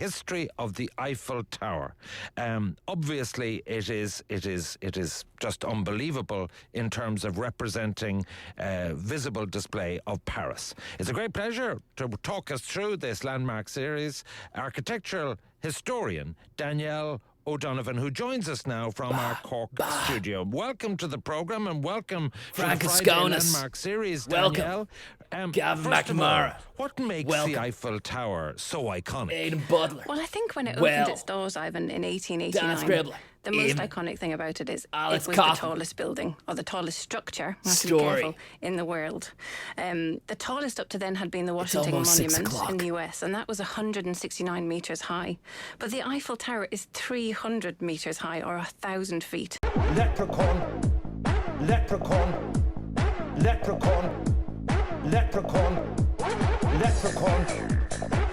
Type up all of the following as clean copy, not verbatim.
history of the Eiffel Tower. Obviously, it is just unbelievable in terms of representing visible display of Paris. It's a great pleasure to talk us through this landmark series. Architectural historian Danielle O'Donovan, who joins us now from our Cork studio. Welcome to the programme and welcome to the Friday Landmark series, Danielle. Gavin McNamara. What makes the Eiffel Tower so iconic? Aidan Butler. Well, I think when it opened its doors, Ivan, in 1889, the most iconic thing about it is it was the tallest building, or the tallest structure, I have to be careful, in the world. The tallest up to then had been the Washington Monument in the US, and that was 169 metres high. But the Eiffel Tower is 300 metres high, or 1,000 feet. Leprechaun, leprechaun, leprechaun, leprechaun, leprechaun.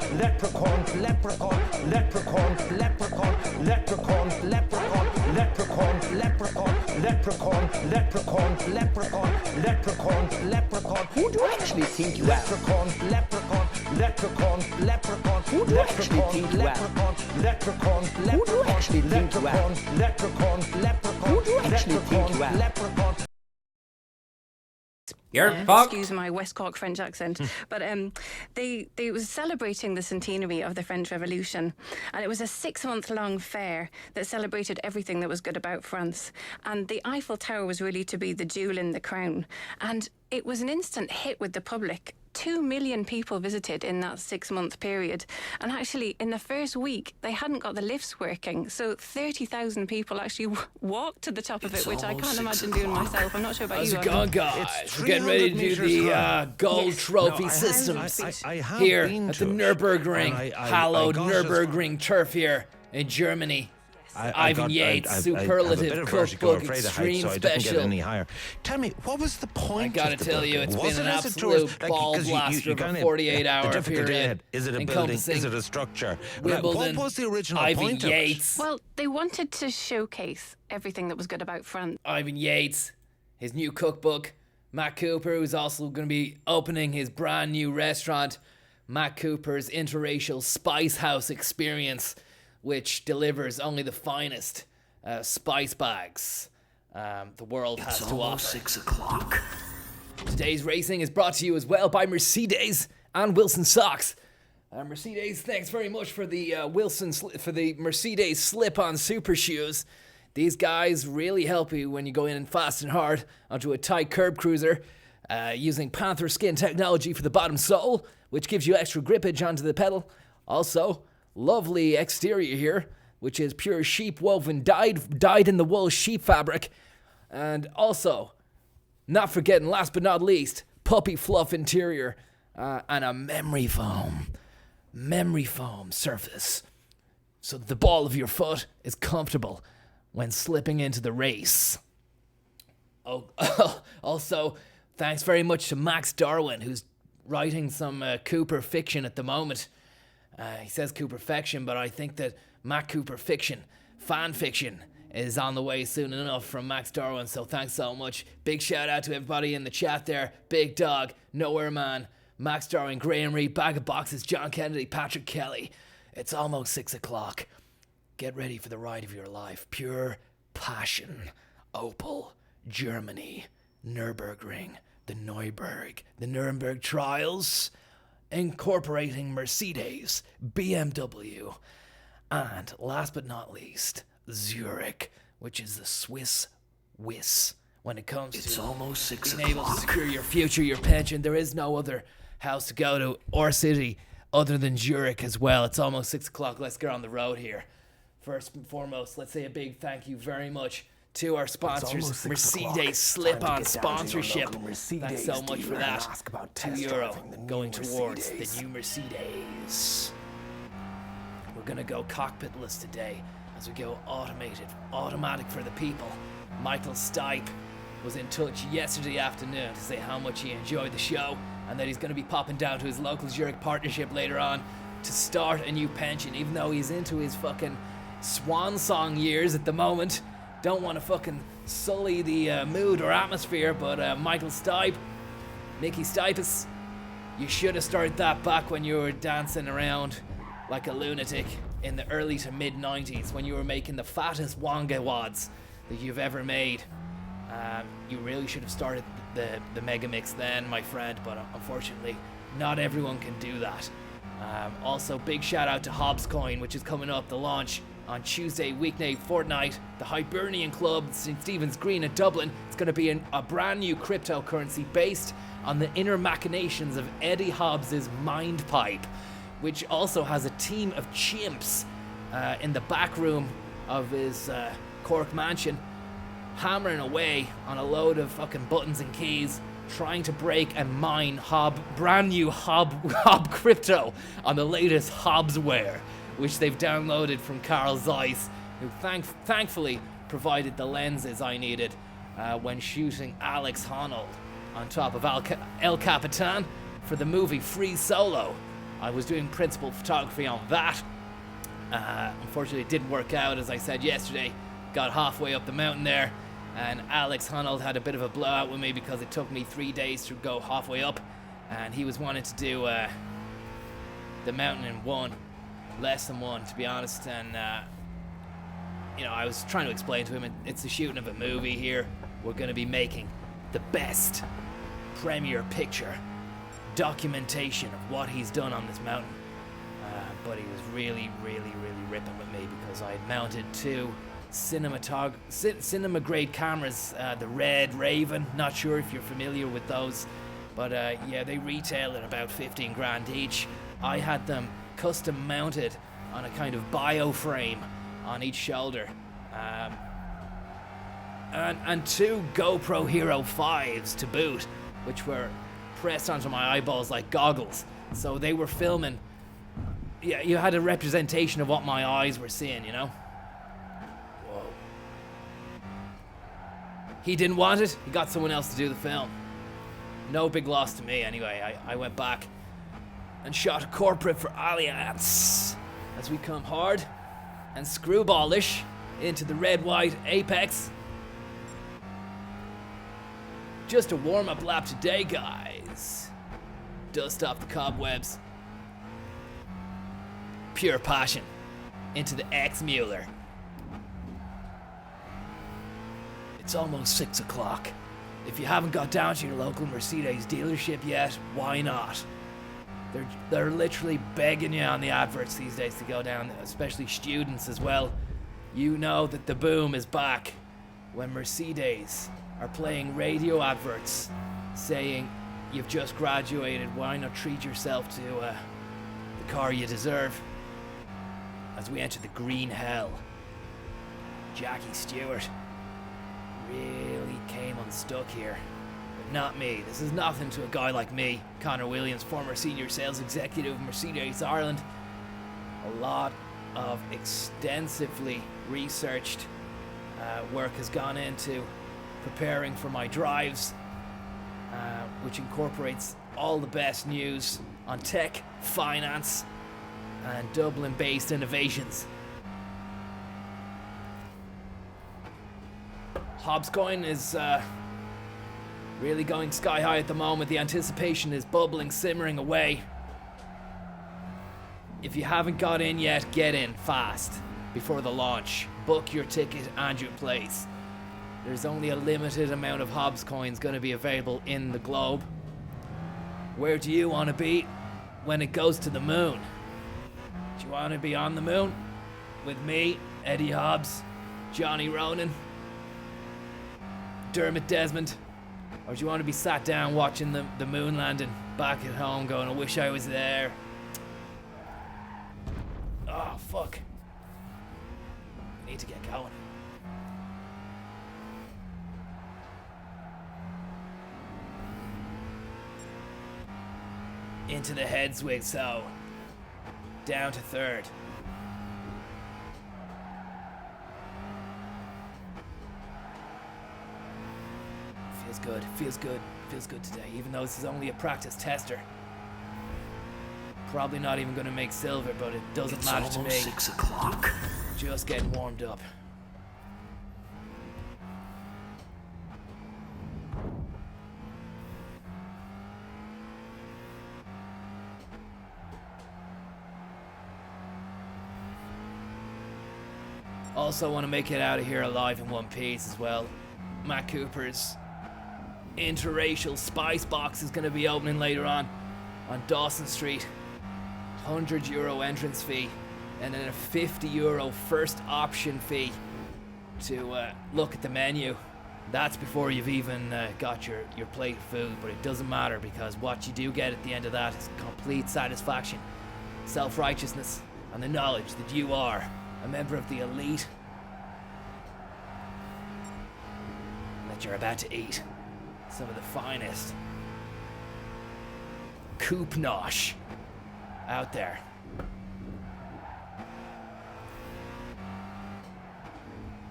Leprechaun, leprechaun, leprechaun, leprechaun, leprechaun, leprechaun, leprechaun, leprechaun, leprechaun, leprechaun, leprechaun, leprechaun, leprechaun. Who do you actually think you are? Leprechaun, leprechaun, leprechaun, leprechaun. Who do you actually think you are? Leprechaun, Who do you actually think you are? leprechaun, leprechaun. Who do you actually think you are? Leprechaun. Excuse my West Cork French accent. But they was celebrating the centenary of the French Revolution, and it was a 6-month-long fair that celebrated everything that was good about France. And the Eiffel Tower was really to be the jewel in the crown. And it was an instant hit with the public. 2 million people visited in that 6-month period. And actually, in the first week, they hadn't got the lifts working. So 30,000 people actually walked to the top of it, which I can't imagine doing myself. I'm not sure about you. How's it going, guys? We're getting ready to do the gold trophy systems here at the Nürburgring, hallowed Nürburgring turf here in Germany. Ivan Yates, superlative cookbook, extreme special. Any higher. Tell me, what was the point? I gotta tell you, it's been an absolute ball blaster of a 48-hour period. Is it a building? Is it a structure? Wimbledon, what was the original Ivan point Yates. Well, they wanted to showcase everything that was good about France. Ivan Yates, his new cookbook. Matt Cooper, who's also going to be opening his brand new restaurant, Matt Cooper's Interracial Spice House Experience, which delivers only the finest spice bags the world has to offer. 6 o'clock. Today's racing is brought to you as well by Mercedes and Wilson Socks. Mercedes, thanks very much for the Mercedes slip-on super shoes. These guys really help you when you go in fast and hard onto a tight curb cruiser, using Panther skin technology for the bottom sole, which gives you extra grippage onto the pedal. Also, lovely exterior here, which is pure sheep woven, dyed in the wool sheep fabric. And also, not forgetting, last but not least, puppy fluff interior and a memory foam surface, so that the ball of your foot is comfortable when slipping into the race. Also, thanks very much to Max Darwin, who's writing some Cooper fiction at the moment. He says Cooper fiction, but I think that Matt Cooper fiction, fan fiction, is on the way soon enough from Max Darwin, so thanks so much. Big shout out to everybody in the chat there. Big Dog, Nowhere Man, Max Darwin, Graham Reed, Bag of Boxes, John Kennedy, Patrick Kelly. It's almost 6 o'clock. Get ready for the ride of your life. Pure passion. Opel, Germany, Nürburgring, the Nuremberg trials, incorporating Mercedes, BMW, and last but not least, Zurich, which is the Swiss Wiss. When it comes to almost 6 being able to secure your future, your pension, there is no other house to go to or city other than Zurich as well. It's almost 6 o'clock. Let's get on the road here. First and foremost, let's say a big thank you very much to our sponsors, Mercedes slip-on sponsorship. Thanks so much for that. €2 going towards the new Mercedes. We're gonna go cockpitless today as we go automatic for the people. Michael Stipe was in touch yesterday afternoon to say how much he enjoyed the show and that he's gonna be popping down to his local Zurich partnership later on to start a new pension, even though he's into his fucking swan song years at the moment. Don't want to fucking sully the mood or atmosphere, but Michael Stipe, Mickey Stipes, you should have started that back when you were dancing around like a lunatic in the early to mid 90s when you were making the fattest wonga wads that you've ever made. You really should have started the mega mix then, my friend, but unfortunately not everyone can do that. Also, big shout out to Hobbs Coin, which is coming up, the launch on Tuesday, weekday, fortnight, the Hibernian Club, St. Stephen's Green in Dublin. It's going to be a brand new cryptocurrency based on the inner machinations of Eddie Hobbs's mind pipe, which also has a team of chimps in the back room of his Cork mansion, hammering away on a load of fucking buttons and keys, trying to break and mine brand new Hob crypto on the latest Hobbsware, which they've downloaded from Carl Zeiss, who thankfully provided the lenses I needed when shooting Alex Honnold on top of El Capitan for the movie Free Solo. I was doing principal photography on that. Unfortunately, it didn't work out, as I said yesterday. Got halfway up the mountain there, and Alex Honnold had a bit of a blowout with me because it took me 3 days to go halfway up, and he was wanting to do the mountain in less than one, to be honest. And I was trying to explain to him it's the shooting of a movie here. We're going to be making the best premiere picture documentation of what he's done on this mountain. But he was really ripping with me because I had mounted 2 cinema grade cameras, the Red Raven. Not sure if you're familiar with those, but yeah, they retail at about 15 grand each. I had them custom mounted on a kind of bio frame on each shoulder, and 2 GoPro Hero 5s to boot, which were pressed onto my eyeballs like goggles, so they were filming. Yeah, you had a representation of what my eyes were seeing, you know? Whoa. He didn't want it. He got someone else to do the film. No big loss to me anyway. I went back and shot a corporate for Allianz as we come hard and screwballish into the red-white apex. Just a warm-up lap today, guys. Dust off the cobwebs. Pure passion into the X-Mueller. It's almost 6 o'clock. If you haven't got down to your local Mercedes dealership yet, why not? They're literally begging you on the adverts these days to go down, especially students as well. You know that the boom is back when Mercedes are playing radio adverts saying you've just graduated, why not treat yourself to the car you deserve? As we enter the green hell, Jackie Stewart really came unstuck here. But not me. This is nothing to a guy like me, Conor Williams, former senior sales executive of Mercedes Ireland. A lot of extensively researched work has gone into preparing for my drives, which incorporates all the best news on tech, finance, and Dublin-based innovations. Hobbscoin is really going sky high at the moment. The anticipation is bubbling, simmering away. If you haven't got in yet, get in fast before the launch. Book your ticket and your place. There's only a limited amount of Hobbs coins going to be available in the globe. Where do you want to be when it goes to the moon? Do you want to be on the moon with me, Eddie Hobbs, Johnny Ronan, Dermot Desmond? Or do you want to be sat down watching the moon landing back at home going, I wish I was there? Oh, fuck. I need to get going. Into the head swig, so down to third. Feels good today, even though this is only a practice tester. Probably not even gonna make silver, but it doesn't matter to me. 6 o'clock. Just getting warmed up. Also want to make it out of here alive in one piece as well. Matt Cooper's interracial spice box is going to be opening later on Dawson Street. €100 entrance fee and then a €50 first option fee to look at the menu. That's before you've even got your plate of food, but it doesn't matter because what you do get at the end of that is complete satisfaction, self-righteousness, and the knowledge that you are a member of the elite and that you're about to eat some of the finest coop nosh out there.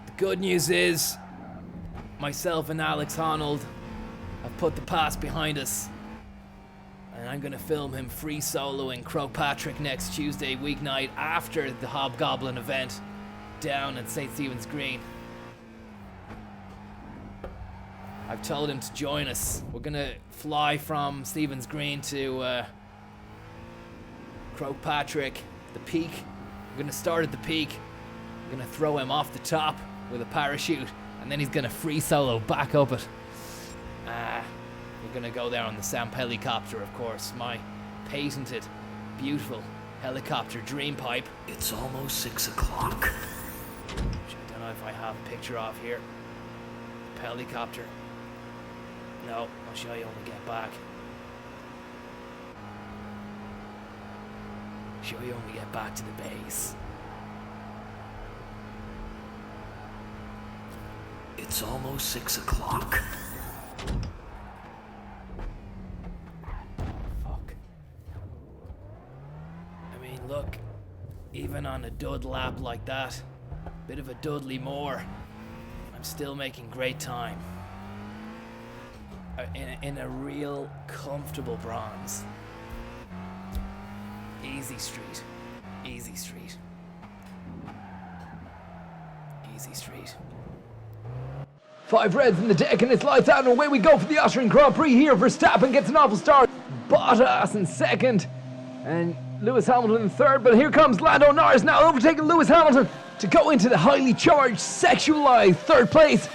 The good news is, myself and Alex Honnold have put the past behind us, and I'm gonna film him free soloing Patrick next Tuesday weeknight after the Hobgoblin event down at St. Stephen's Green. I've told him to join us. We're gonna fly from Stephen's Green to Patrick, the peak. We're gonna start at the peak. I'm gonna throw him off the top with a parachute, and then he's gonna free solo back up it. We're gonna go there on the Samp helicopter, of course, my patented, beautiful helicopter dream pipe. It's almost 6 o'clock. Which I don't know if I have a picture of here. The helicopter. No, I'll show you when we get back. Show you when we get back to the base. It's almost 6 o'clock. Fuck. I mean, look, even on a dud lap like that, bit of a Dudley Moore, I'm still making great time. In a real comfortable bronze. Easy street. Easy street. Easy street. 5 reds in the deck and it's lights out and away we go for the Austrian Grand Prix here. Verstappen gets an awful start. Bottas in second and Lewis Hamilton in third. But here comes Lando Norris now overtaking Lewis Hamilton to go into the highly charged, sexualized third place.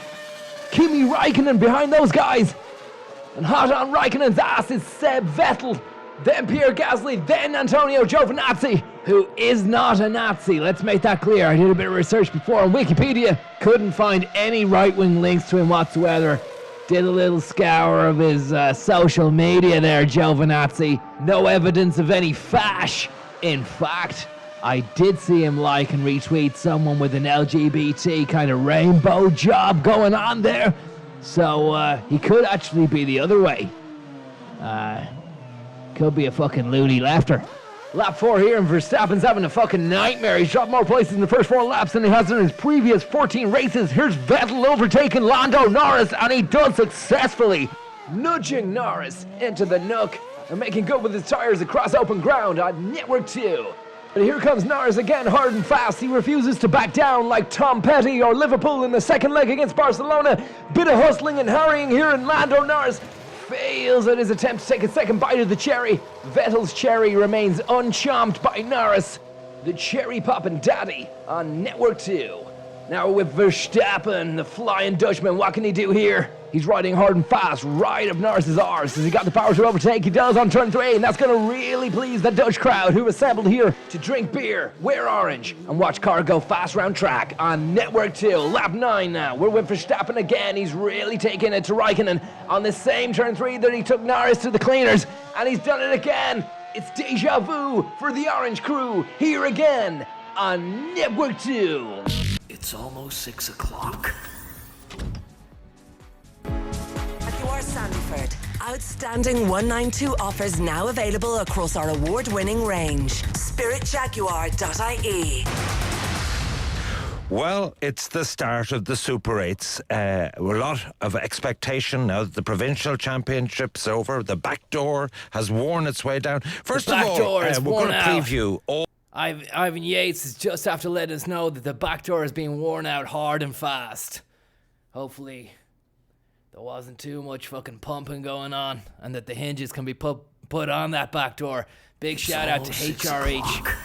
Kimi Räikkönen behind those guys. And hot on Räikkönen's ass is Seb Vettel, then Pierre Gasly, then Antonio Giovinazzi, who is not a Nazi. Let's make that clear. I did a bit of research before on Wikipedia. Couldn't find any right-wing links to him whatsoever. Did a little scour of his social media there, Giovinazzi. No evidence of any fash. In fact, I did see him like and retweet someone with an LGBT kind of rainbow job going on there. So he could actually be the other way. Could be a fucking loony lefter. Lap 4 here and Verstappen's having a fucking nightmare. He's dropped more places in the first 4 laps than he has in his previous 14 races. Here's Vettel overtaking Lando Norris, and he does successfully, nudging Norris into the nook and making good with his tires across open ground on Network 2. But here comes Norris again, hard and fast. He refuses to back down like Tom Petty or Liverpool in the second leg against Barcelona. Bit of hustling and hurrying here, and Lando Norris fails at his attempt to take a second bite of the cherry. Vettel's cherry remains unchomped by Norris. The cherry poppin' daddy on Network 2. Now with Verstappen, the Flying Dutchman, what can he do here? He's riding hard and fast, right up Norris's arse. Has he got the power to overtake? He does on turn 3, and that's going to really please the Dutch crowd who assembled here to drink beer, wear orange, and watch car go fast round track on Network 2. Lap 9 now. We're with Verstappen again. He's really taking it to Räikkönen on the same turn 3 that he took Norris to the cleaners, and he's done it again. It's deja vu for the orange crew here again on Network 2. It's almost 6 o'clock. Jaguar Sandford. Outstanding 192 offers now available across our award-winning range. SpiritJaguar.ie. Well, it's the start of the Super 8s. A lot of expectation now that the provincial championship's over. The back door has worn its way down. First of all, we're going to preview all. Ivan Yates is just after letting us know that the back door is being worn out hard and fast. Hopefully there wasn't too much fucking pumping going on and that the hinges can be put on that back door. Big shout out to HRH,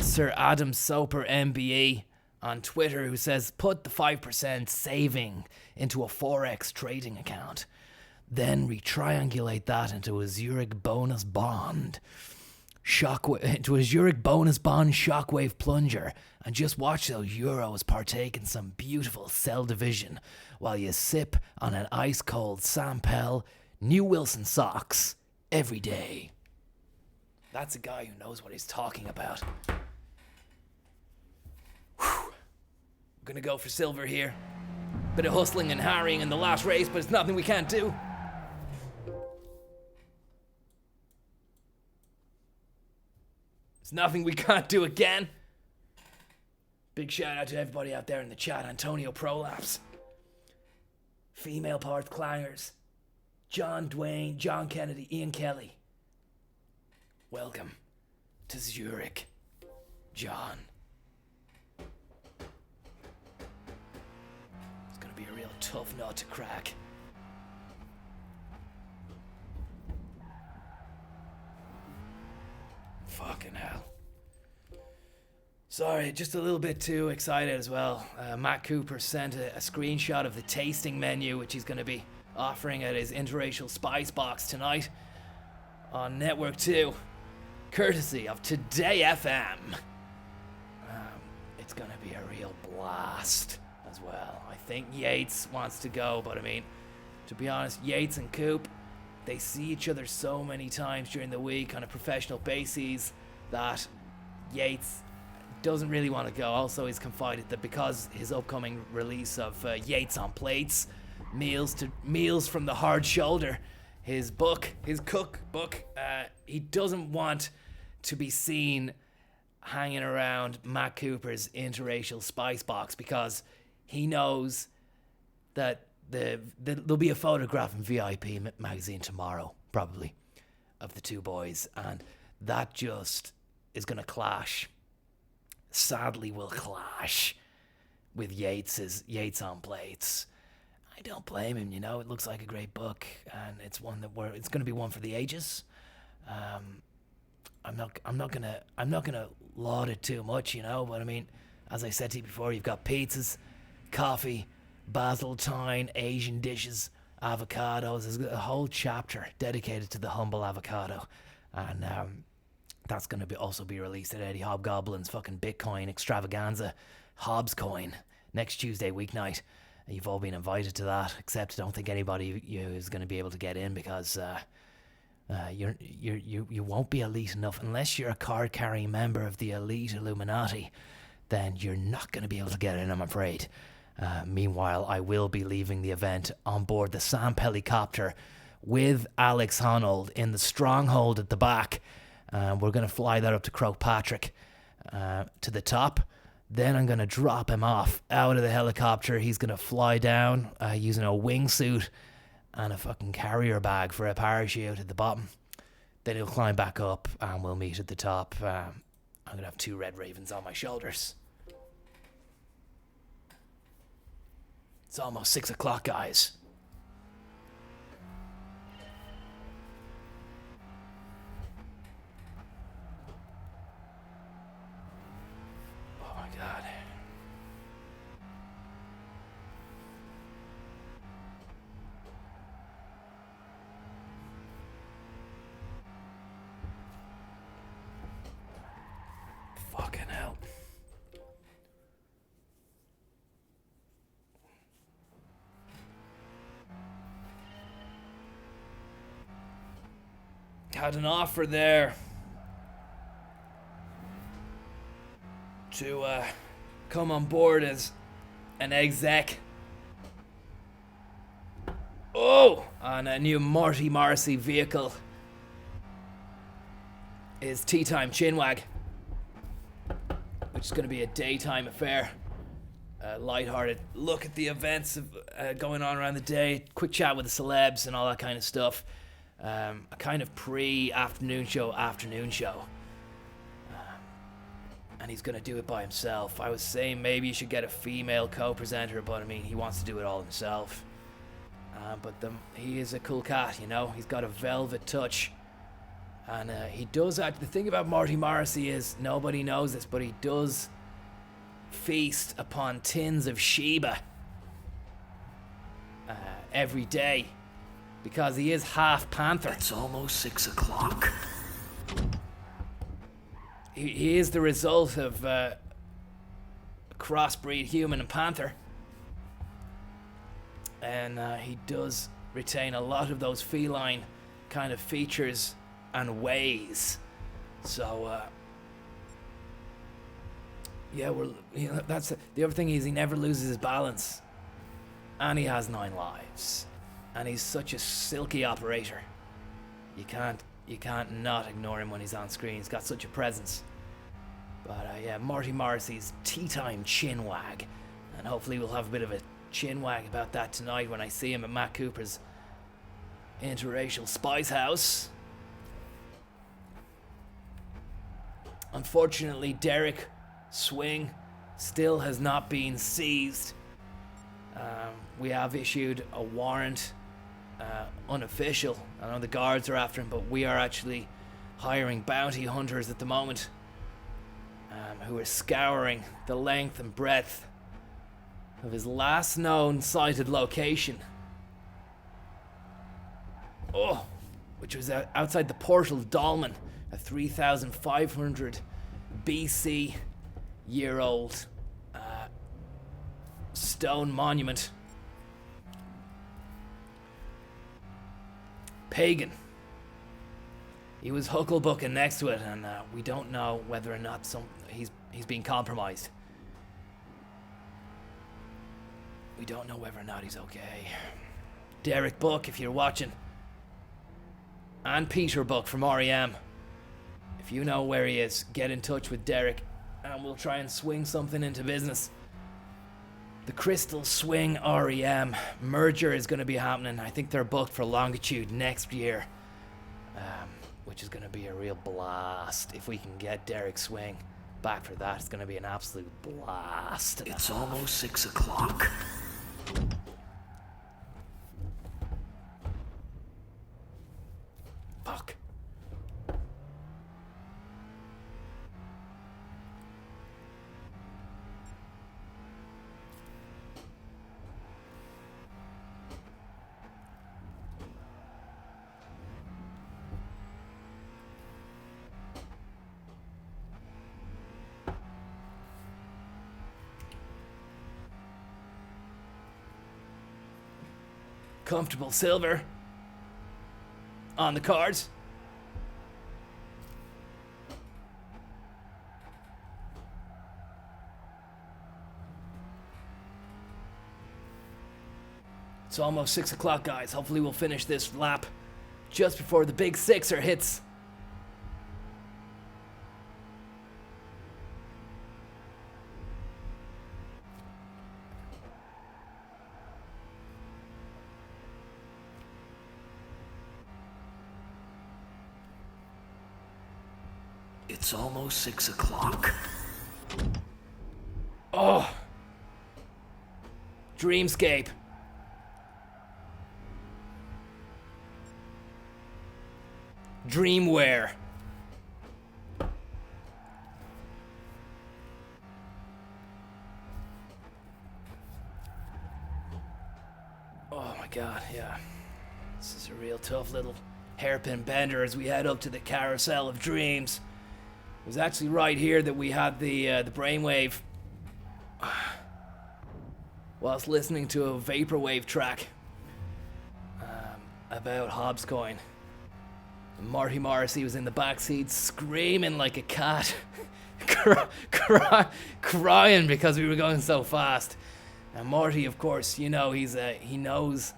Sir Adam Soper MBE, on Twitter who says, put the 5% saving into a Forex trading account. Then retriangulate that into a Zurich bonus bond. Into a Zurich bonus bond shockwave plunger. And just watch those euros partake in some beautiful cell division while you sip on an ice cold Sampel New Wilson socks every day. That's a guy who knows what he's talking about. Whew. I'm gonna go for silver here. Bit of hustling and harrying in the last race, but it's nothing we can't do. It's nothing we can't do again. Big shout out to everybody out there in the chat. Antonio Prolapse, Female Parts Clangers, John Dwayne, John Kennedy, Ian Kelly. Welcome to Zurich, John. It's gonna be a real tough nut to crack. Fucking hell. Sorry, just a little bit too excited as well. Matt Cooper sent a screenshot of the tasting menu, which he's going to be offering at his interracial spice box tonight on Network 2, courtesy of Today FM. It's going to be a real blast as well. I think Yates wants to go, but I mean, to be honest, Yates and Coop, they see each other so many times during the week on a professional basis that Yates doesn't really want to go. Also, he's confided that because his upcoming release of Yates on Plates, Meals from the Hard Shoulder, his cookbook, he doesn't want to be seen hanging around Matt Cooper's interracial spice box because he knows that there'll be a photograph in VIP magazine tomorrow, probably, of the two boys, and that just is going to clash. Sadly will clash with Yates on Plates. I don't blame him, it looks like a great book, and it's one it's going to be one for the ages. I'm not gonna laud it too much, but I mean, as I said to you before, you've got pizzas, coffee, basil, thyme, Asian dishes, avocados. There's a whole chapter dedicated to the humble avocado, and that's going to also be released at Eddie Hobgoblin's fucking Bitcoin extravaganza, Hobbs Coin, next Tuesday weeknight. You've all been invited to that, except I don't think anybody is going to be able to get in because you won't be elite enough unless you're a card-carrying member of the elite Illuminati. Then you're not going to be able to get in, I'm afraid. Meanwhile, I will be leaving the event on board the Samp helicopter with Alex Honnold in the stronghold at the back. We're going to fly that up to Croagh to the top. Then I'm going to drop him off out of the helicopter. He's going to fly down using a wingsuit and a fucking carrier bag for a parachute at the bottom. Then he'll climb back up and we'll meet at the top. I'm going to have 2 red ravens on my shoulders. It's almost 6 o'clock, guys. Oh my God. Fucking hell. Had an offer there to come on board as an exec on a new Marty Morrissey vehicle, is Tea Time Chinwag, which is going to be a daytime affair. A lighthearted look at the events going on around the day, quick chat with the celebs and all that kind of stuff. A kind of pre-afternoon show. And he's going to do it by himself. I was saying maybe you should get a female co-presenter, but I mean, he wants to do it all himself. But he is a cool cat, He's got a velvet touch. And he does the thing about Marty Morrissey is, nobody knows this, but he does feast upon tins of Sheba every day because he is half panther. It's almost 6 o'clock. He is the result of a crossbreed human and panther. And he does retain a lot of those feline kind of features and ways. So, that's the other thing is he never loses his balance. And he has 9 lives. And he's such a silky operator. You can't not ignore him when he's on screen. He's got such a presence. But Marty Morrissey's tea time chin wag. And hopefully we'll have a bit of a chin wag about that tonight when I see him at Matt Cooper's interracial spice house. Unfortunately, Derek Swing still has not been seized. We have issued a warrant, unofficial. I know the guards are after him, but we are actually hiring bounty hunters at the moment who are scouring the length and breadth of his last known sighted location. Which was outside the portal of Dolmen, a 3,500 BC year old stone monument. Pagan. He was hucklebucking next to it, and we don't know whether or not he's been compromised. We don't know whether or not he's okay. Derek Buck, if you're watching, and Peter Buck from REM, if you know where he is, get in touch with Derek, and we'll try and swing something into business. The Crystal Swing REM merger is going to be happening. I think they're booked for Longitude next year, which is going to be a real blast. If we can get Derek Swing back for that, it's going to be an absolute blast. It's almost 6 o'clock. Fuck. Comfortable silver on the cards. It's almost 6 o'clock, guys. Hopefully we'll finish this lap just before the big sixer hits. It's almost 6 o'clock. Oh. Dreamscape. Dreamwear. Oh my god, yeah. This is a real tough little hairpin bender as we head up to the Carousel of Dreams. It was actually right here that we had the brainwave whilst listening to a vaporwave track about Hobbs coin. Marty Morrissey was in the backseat screaming like a cat, crying because we were going so fast. And Marty, of course, you know, he lives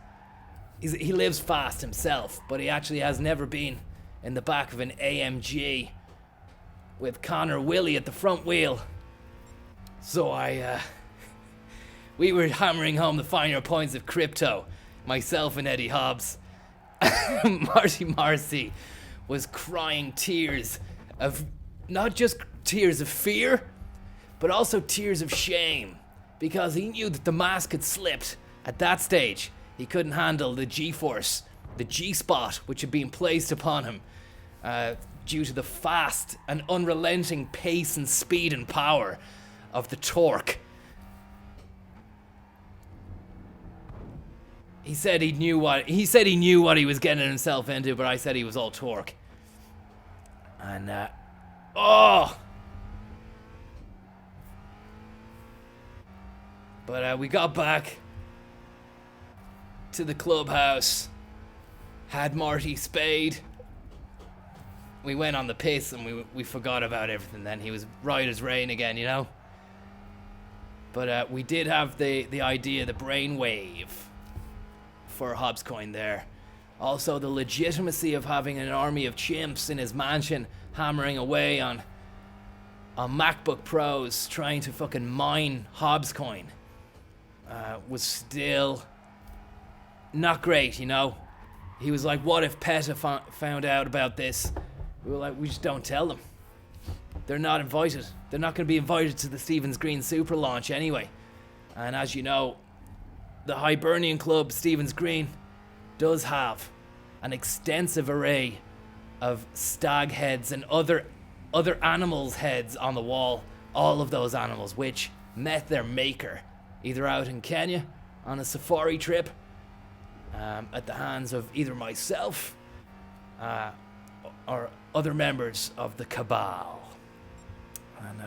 fast himself, but he actually has never been in the back of an AMG with Conor Willie at the front wheel. So we were hammering home the finer points of crypto, myself and Eddie Hobbs. Marty Morrissey was crying tears of, not just tears of fear, but also tears of shame, because he knew that the mask had slipped. At that stage, he couldn't handle the G-force, the G-spot, which had been placed upon him due to the fast and unrelenting pace and speed and power of the torque. He said he knew what he was getting himself into, but I said he was all torque. And but we got back to the clubhouse, had Marty spayed. We went on the piss and we forgot about everything then. He was right as rain again, you know? But we did have the idea, the brainwave for Hobbs coin there. Also the legitimacy of having an army of chimps in his mansion hammering away on MacBook Pros trying to fucking mine Hobbs coin was still not great, you know? He was like, what if PETA found out about this? We were like, we just don't tell them. They're not invited. They're not going to be invited to the Stevens Green Super launch anyway. And as you know, the Hibernian Club, Stevens Green, does have an extensive array of stag heads and other animals' heads on the wall. All of those animals which met their maker, either out in Kenya on a safari trip, at the hands of either myself or other members of the cabal. And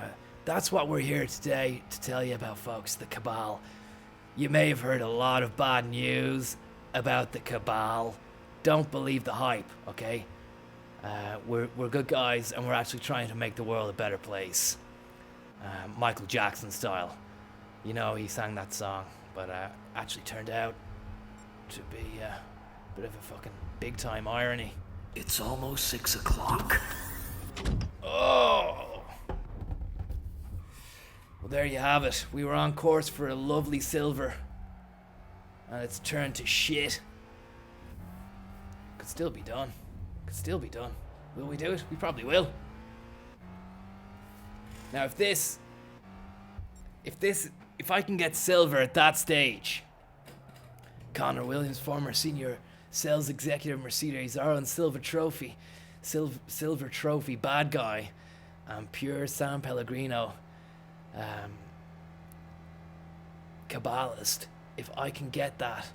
that's what we're here today to tell you about, folks, the cabal. You may have heard a lot of bad news about the cabal. Don't believe the hype, okay? We're good guys, and we're actually trying to make the world a better place. Michael Jackson style. You know, he sang that song, but actually turned out to be a bit of a fucking big-time irony. It's almost 6 o'clock. Oh! Well, there you have it. We were on course for a lovely silver, and it's turned to shit. Could still be done. Will we do it? We probably will. Now, if I can get silver at that stage, Conor Williams, former senior sales executive, Mercedes, our own silver trophy, bad guy, pure San Pellegrino, Kabbalist. If I can get that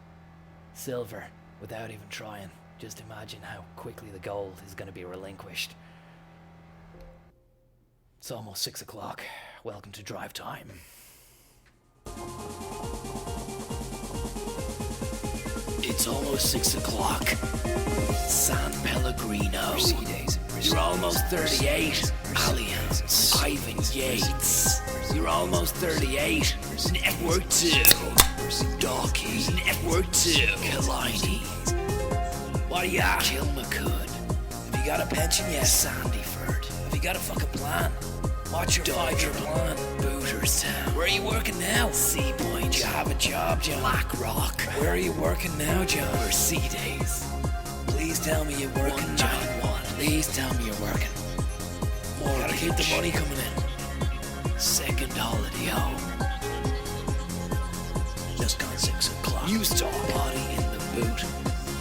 silver without even trying, just imagine how quickly the gold is going to be relinquished. It's almost 6 o'clock. Welcome to Drive Time. It's almost 6 o'clock. San Pellegrino. Mercedes. You're almost 38. Allianz. Ivan Yates. You're almost 38. Network 2. Dawkins. Network 2. Kalini. What do you got? Kilmacud. Have you got a pension yet? Sandyford. Have you got a fucking plan? What's your 5-year plan? Booterstown. Where are you working now? Sea Point. Do you have a job, John? Blackrock. Where are you working now, John? Mercedes. Please tell me you're working, John. Please tell me you're working. Mortgage. Gotta keep the money coming in. Second holiday home. Just gone 6 o'clock. You saw Body in the Boot.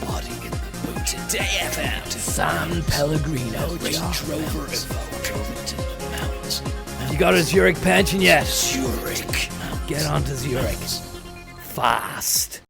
Body in the Boot. Today FM. To San Pellegrino. Range Rover Evoque. Drove it to the mountains. Have you got a Zurich pension yet? Zurich. Get on to Zurich. Fast.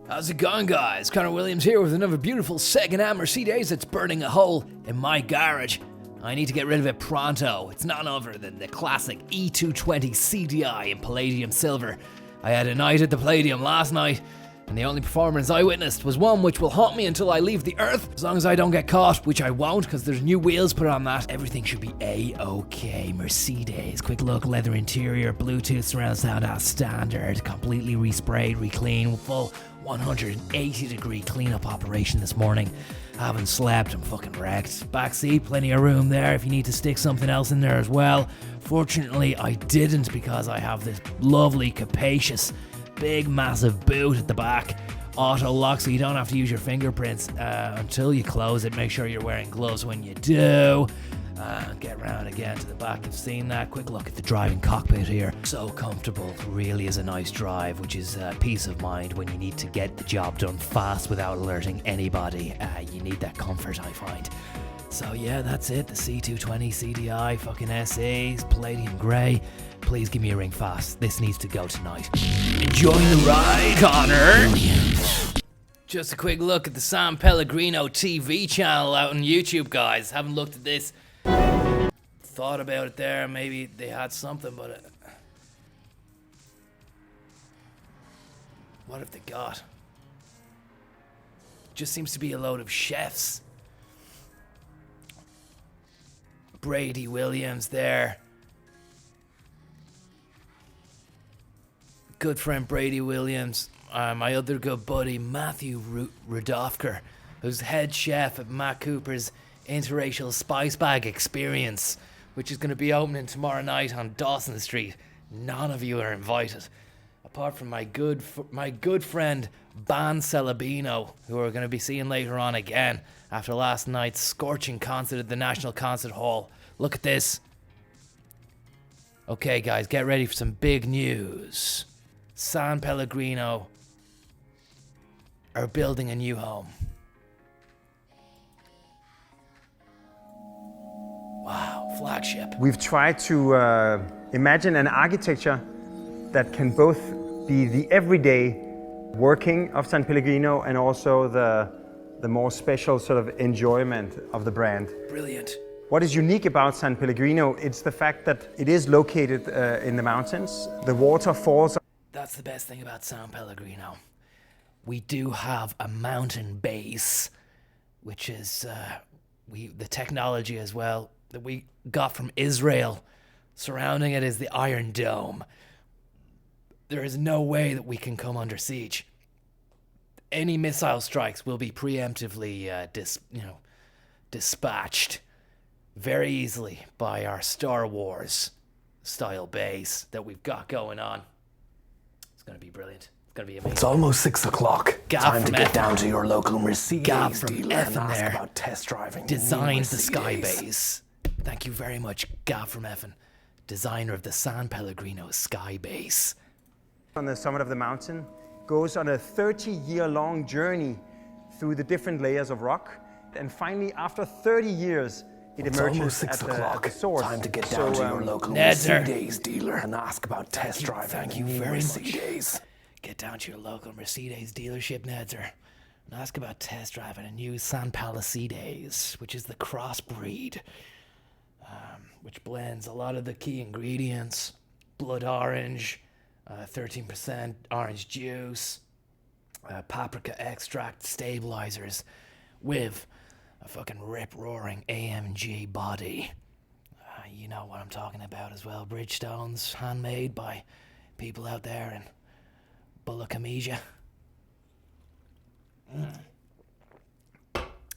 How's it going, guys? Conor Williams here with another beautiful second-hand Mercedes that's burning a hole in my garage. I need to get rid of it pronto. It's none other than the classic E220 CDI in Palladium Silver. I had a night at the Palladium last night, and the only performance I witnessed was one which will haunt me until I leave the earth, as long as I don't get caught, which I won't, because there's new wheels put on that. Everything should be A-OK. Mercedes. Quick look, leather interior, Bluetooth surround sound as standard, completely resprayed, re-clean, full 180-degree cleanup operation this morning. Haven't slept, I'm fucking wrecked. Back seat, plenty of room there if you need to stick something else in there as well. Fortunately, I didn't, because I have this lovely, capacious, big, massive boot at the back. Auto lock, so you don't have to use your fingerprints until you close it. Make sure you're wearing gloves when you do. Get round again to the back. You've seen that. Quick look at the driving cockpit here. So comfortable. Really is a nice drive, which is peace of mind when you need to get the job done fast without alerting anybody. You need that comfort, I find. So yeah, that's it. The C220 CDI, fucking SEs, Palladium Grey. please give me a ring fast. This needs to go tonight. Enjoying the ride, Conor. Just a quick look at the San Pellegrino TV channel out on YouTube, guys. Haven't looked at this. Thought about it there. Maybe they had something, but what have they got? Just seems to be a load of chefs. Brady Williams there. Good friend Brady Williams. My other good buddy Matthew Rudofker, who's head chef at Matt Cooper's Interracial Spice Bag Experience, which is going to be opening tomorrow night on Dawson Street. None of you are invited, apart from my good friend Ban Celebino, who we're going to be seeing later on again after last night's scorching concert at the National Concert Hall. Look at this. Okay, guys, get ready for some big news. San Pellegrino are building a new home. Wow, flagship. We've tried to imagine an architecture that can both be the everyday working of San Pellegrino and also the more special sort of enjoyment of the brand. Brilliant. What is unique about San Pellegrino, it's the fact that it is located in the mountains. The water falls. That's the best thing about San Pellegrino. We do have a mountain base, which is the technology as well that we got from Israel. Surrounding it is the Iron Dome. There is no way that we can come under siege. Any missile strikes will be preemptively dispatched very easily by our Star Wars style base that we've got going on. It's going to be brilliant. It's going to be amazing. It's almost 6 o'clock. Time to get down to your local Mercedes dealer and ask there about test driving. designed the Sky Base. Thank you very much, Gav from Effin, designer of the San Pellegrino Sky Base. On the summit of the mountain, goes on a 30-year-long journey through the different layers of rock, and finally, after 30 years, it emerges almost 6 at o'clock. The source. Time to get down to your local Nedzer. Mercedes dealer and ask about test driving. Thank you the new very Mercedes. much. Get down to your local Mercedes dealership, Nedzer, and ask about test driving a new San Palacides, which is the crossbreed, which blends a lot of the key ingredients: blood orange, 13% orange juice, paprika extract, stabilizers, with a fucking rip-roaring AMG body. You know what I'm talking about as well. Bridgestones, handmade by people out there in Bullockamesia.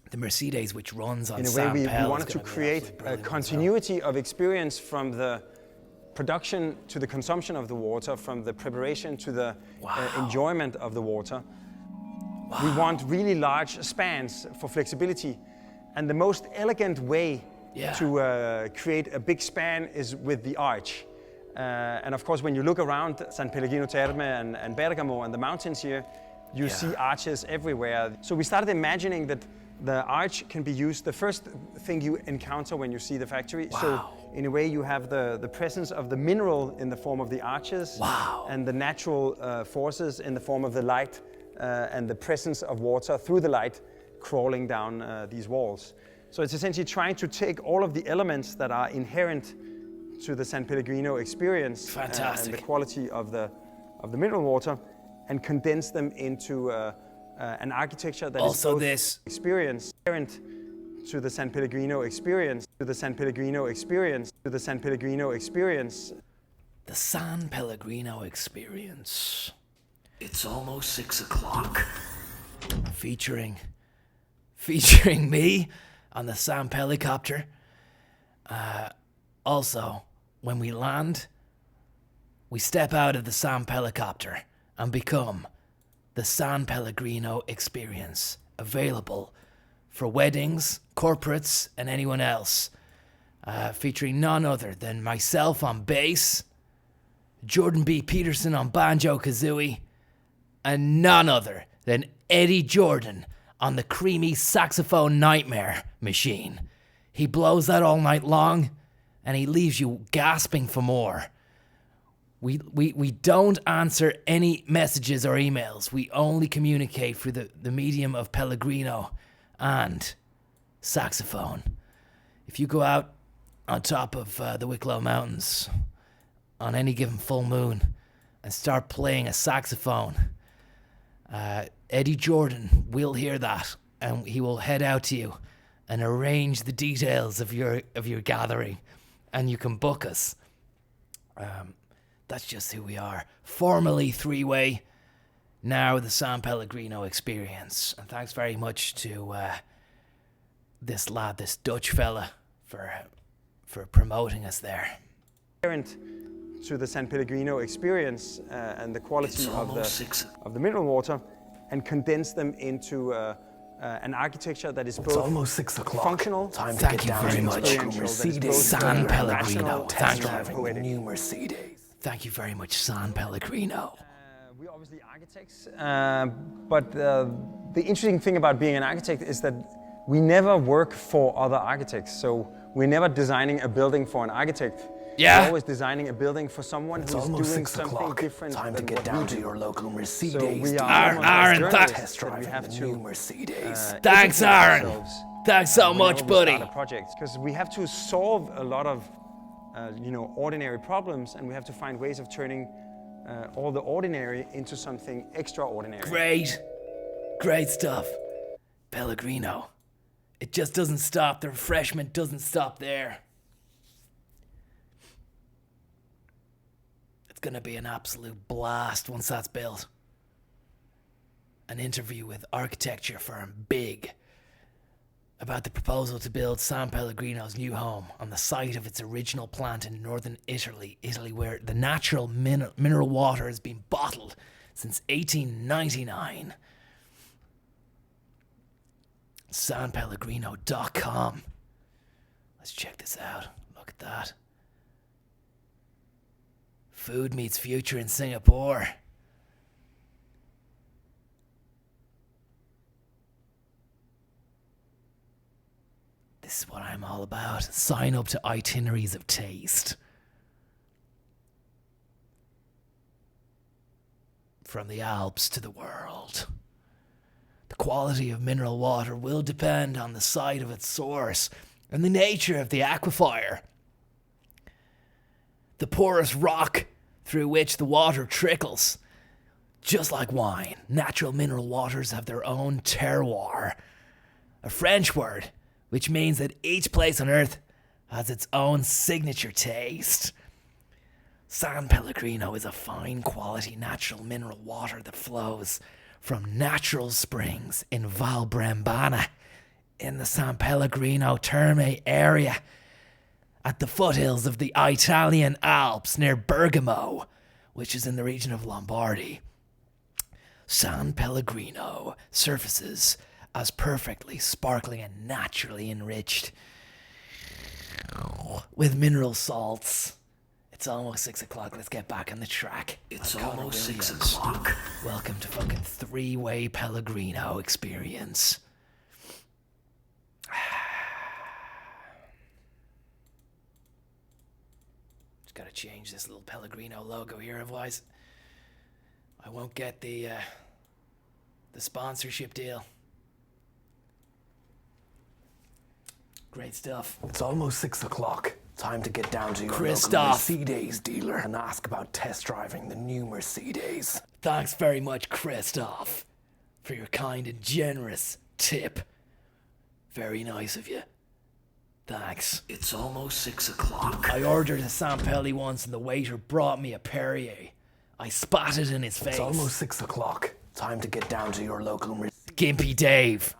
The Mercedes, which runs on In a way, San we Pel, wanted is to gonna be create absolutely a brilliant as well. continuity of experience from the production to the consumption of the water, from the preparation to the enjoyment of the water. We want really large spans for flexibility, and the most elegant way to create a big span is with the arch. And of course, when you look around San Pellegrino Terme and Bergamo and the mountains here, you see arches everywhere. So we started imagining that the arch can be used, the first thing you encounter when you see the factory. So in a way, you have the presence of the mineral in the form of the arches and the natural forces in the form of the light and the presence of water through the light crawling down these walls. So it's essentially trying to take all of the elements that are inherent to the San Pellegrino experience and the quality of the mineral water, and condense them into an architecture that also is both this experience inherent to the San Pellegrino experience, to the San Pellegrino experience, to the San Pellegrino experience. The San Pellegrino experience. It's almost 6 o'clock. Featuring me on the San Pelicopter. Also, when we land, we step out of the San Pelicopter and become the San Pellegrino experience, available for weddings, corporates, and anyone else. Featuring none other than myself on bass, Jordan B. Peterson on banjo-kazooie, and none other than Eddie Jordan on the creamy saxophone nightmare machine. He blows that all night long, and he leaves you gasping for more. We don't answer any messages or emails. We only communicate through the medium of Pellegrino and saxophone. If you go out on top of the Wicklow Mountains on any given full moon and start playing a saxophone, Eddie Jordan will hear that, and he will head out to you and arrange the details of your gathering, and you can book us. That's just who we are. Formerly Three-Way, now the San Pellegrino Experience. And thanks very much to this lad, this Dutch fella, for promoting us there. To the San Pellegrino Experience and the quality of the mineral water, and condense them into an architecture that is both almost 6 o'clock. Functional. Time to Thank get you down very to much. your local Mercedes. San Pellegrino. Thank Driving the you. new Mercedes. Thank you very much, San Pellegrino. We're obviously architects, but the interesting thing about being an architect is that we never work for other architects. So we're never designing a building for an architect. Yeah. We're always designing a building for someone who's doing 6 something o'clock. different Time to than get what down we to do. your local Mercedes. So we are Aaron, journalists test that we have driving the to new Mercedes. Thanks, educate Aaron. ourselves, Thanks so whenever much, we buddy. start a project, because we have to solve a lot of ordinary problems, and we have to find ways of turning all the ordinary into something extraordinary. Great stuff. Pellegrino. It just doesn't stop. The refreshment doesn't stop there. It's going to be an absolute blast once that's built. An interview with architecture firm Big about the proposal to build San Pellegrino's new home on the site of its original plant in northern Italy, where the natural mineral water has been bottled since 1899. SanPellegrino.com. Let's check this out. Look at that. Food meets future in Singapore. This is what I'm all about. Sign up to Itineraries of Taste. From the Alps to the world. The quality of mineral water will depend on the site of its source and the nature of the aquifer. The porous rock through which the water trickles. Just like wine, natural mineral waters have their own terroir, a French word which means that each place on earth has its own signature taste. San Pellegrino is a fine quality natural mineral water that flows from natural springs in Val Brembana in the San Pellegrino Terme area at the foothills of the Italian Alps near Bergamo, which is in the region of Lombardy. San Pellegrino surfaces as perfectly sparkling and naturally enriched with mineral salts. It's almost 6 o'clock. Let's get back on the track. It's I'm Conor almost 6 Williams. o'clock. Welcome to fucking Three-Way Pellegrino Experience. Just gotta change this little Pellegrino logo here, otherwise I won't get the sponsorship deal. Great stuff. It's almost 6 o'clock. Time to get down to your Christoph. local Mercedes dealer and ask about test driving the new Mercedes. Thanks very much, Christoph, for your kind and generous tip. Very nice of you. Thanks. It's almost 6 o'clock. I ordered a San Pelli once and the waiter brought me a Perrier. I spat it in his face. It's almost 6 o'clock. Time to get down to your local Mercedes. Gimpy Dave.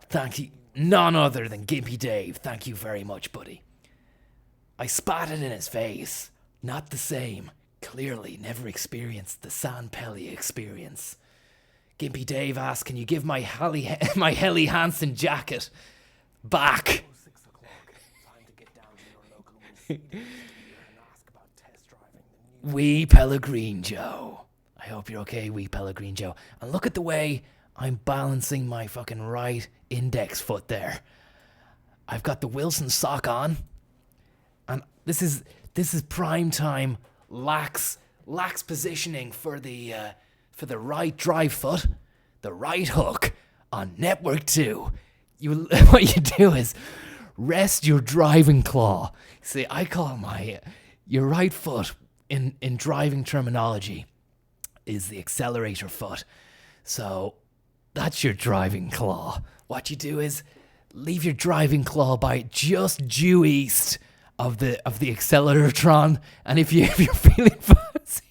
Thank you. None other than Gimpy Dave. Thank you very much, buddy. I spat it in his face. Not the same. Clearly never experienced the San Pelli experience. Gimpy Dave asked, can you give my Helly Hansen jacket back? 6 o'clock. Time to get down to your local Mercedes dealer and ask about test driving the new Wee Pellegrine Joe. I hope you're okay, Wee Pellegrine Joe. And look at the way I'm balancing my fucking right index foot there. I've got the Wilson sock on. And this is prime time lacks positioning for the right drive foot, the right hook on network 2. What you do is rest your driving claw. See, I call your right foot in driving terminology is the accelerator foot. So that's your driving claw. What you do is leave your driving claw by just due east of the acceleratron, and if you're feeling fancy,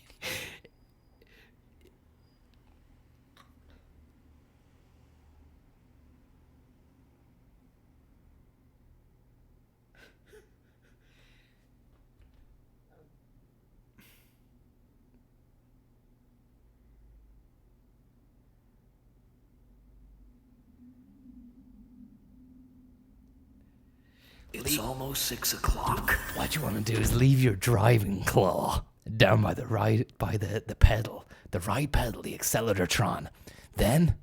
It's almost 6 o'clock. what you want to do is leave your driving claw down by the pedal, the right pedal, the acceleratron. Then,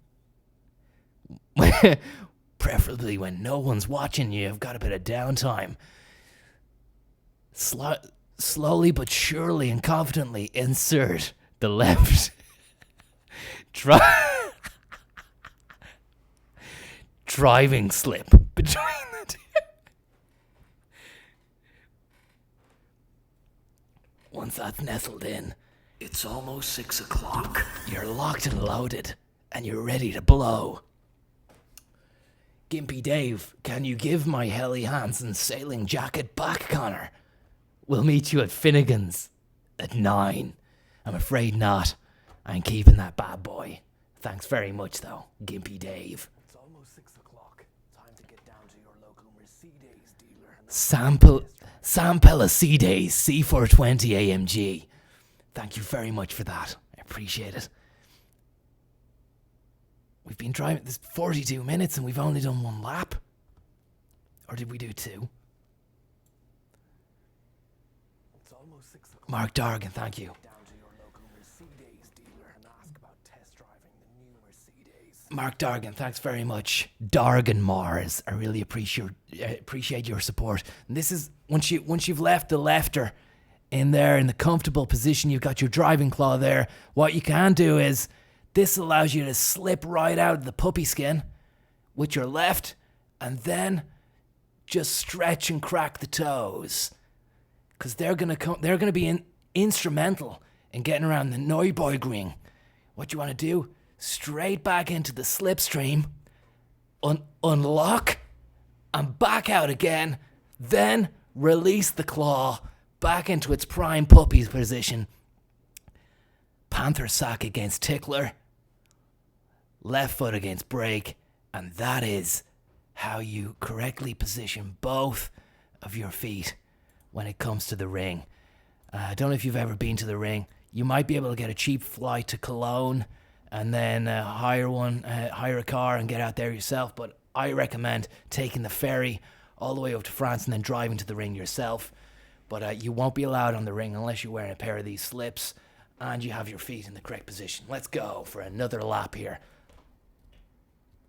preferably when no one's watching you, you've got a bit of downtime. Slowly but surely and confidently insert the left driving slip between the two. Once that's nestled in, It's almost 6 o'clock. you're locked and loaded, and you're ready to blow. Gimpy Dave, can you give my Helly Hansen sailing jacket back, Conor? We'll meet you at Finnegan's at 9. I'm afraid not. I'm keeping that bad boy. Thanks very much, though, Gimpy Dave. It's almost 6 o'clock. Time to get down to your local Mercedes dealer. Sam Pelicides C420 AMG. Thank you very much for that. I appreciate it. We've been driving this 42 minutes and we've only done 1 lap. Or did we do 2? It's almost 6 o'clock. Mark Dargan, thank you. Down to your local Mercedes dealer and ask about test driving the new Mercedes. Mark Dargan, thanks very much. Dargan Mars, I really appreciate your support. And this is once you've left the lefter in there in the comfortable position, you've got your driving claw there. What you can do is this allows you to slip right out of the puppy skin with your left, and then just stretch and crack the toes, because they're gonna be instrumental in getting around the Neubeugring. What you want to do? Straight back into the slipstream, unlock, and back out again. Then release the claw back into its prime puppy position. Panther sack against tickler, left foot against brake, and that is how you correctly position both of your feet when it comes to the ring. I don't know if you've ever been to the ring. You might be able to get a cheap flight to Cologne and then hire a car and get out there yourself, but I recommend taking the ferry all the way over to France and then driving to the ring yourself. But you won't be allowed on the ring unless you're wearing a pair of these slips and you have your feet in the correct position. Let's go for another lap here.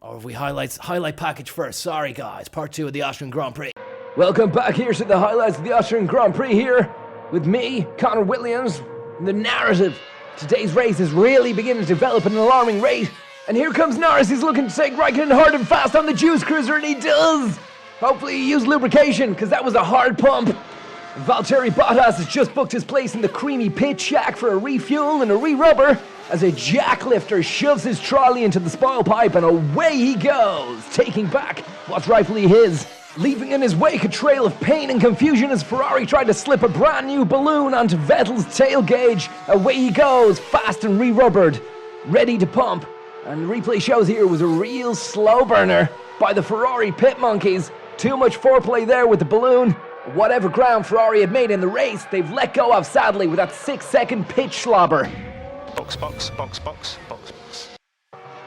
Or if we highlight package first. Sorry guys, part 2 of the Austrian Grand Prix. Welcome back here to the highlights of the Austrian Grand Prix here with me, Conor Williams, and the narrative. Today's race is really beginning to develop at an alarming rate. And here comes Norris, he's looking to take Raikkonen hard and fast on the juice cruiser, and he does! Hopefully he used lubrication, because that was a hard pump. Valtteri Bottas has just booked his place in the creamy pit shack for a refuel and a re-rubber as a jacklifter shoves his trolley into the spoil pipe, and away he goes, taking back what's rightfully his. Leaving in his wake a trail of pain and confusion as Ferrari tried to slip a brand new balloon onto Vettel's tail gauge. Away he goes, fast and re-rubbered, ready to pump. And the replay shows here was a real slow burner by the Ferrari pit monkeys. Too much foreplay there with the balloon. Whatever ground Ferrari had made in the race, they've let go of sadly with that 6-second pitch slobber. Box.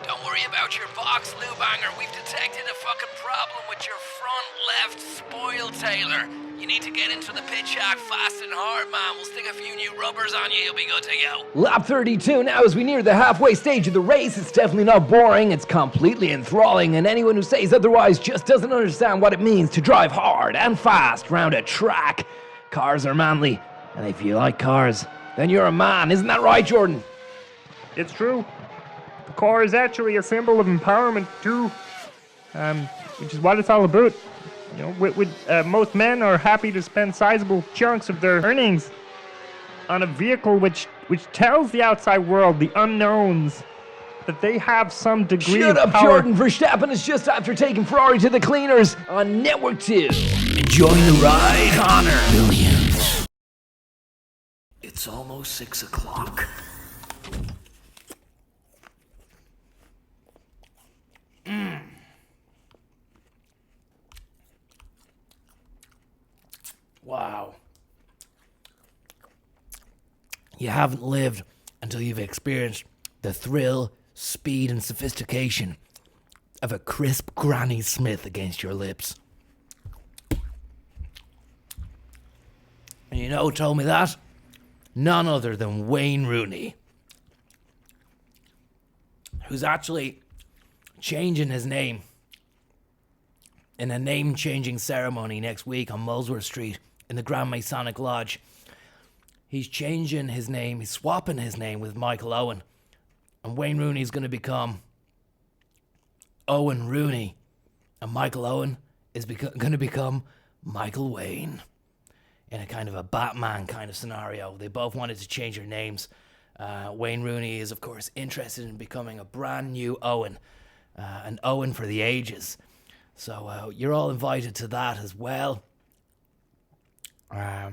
Don't worry about your box, Lubanger. We've detected a fucking problem with your front left spoil tailer. You need to get into the pit shack fast and hard, man. We'll stick a few new rubbers on you. You'll be good to go. Lap 32 now as we near the halfway stage of the race. It's definitely not boring, it's completely enthralling, and anyone who says otherwise just doesn't understand what it means to drive hard and fast round a track. Cars are manly, And if you like cars, then you're a man. Isn't that right, Jordan? It's true. The car is actually a symbol of empowerment too, which is what it's all about. You know, most men are happy to spend sizable chunks of their earnings on a vehicle which tells the outside world, the unknowns, that they have some degree Shut of up, power. Jordan. Verstappen is just after taking Ferrari to the cleaners on Network 2. Enjoying the ride, Conor. Millions. It's almost 6 o'clock. Wow. You haven't lived until you've experienced the thrill, speed, and sophistication of a crisp Granny Smith against your lips. And you know who told me that? None other than Wayne Rooney, who's actually changing his name in a name-changing ceremony next week on Molesworth Street in the Grand Masonic Lodge. He's changing his name, he's swapping his name with Michael Owen. And Wayne Rooney's going to become Owen Rooney. And Michael Owen is going to become Michael Wayne. In a kind of a Batman kind of scenario. They both wanted to change their names. Wayne Rooney is, of course, interested in becoming a brand new Owen. An Owen for the ages. So you're all invited to that as well. Yeah,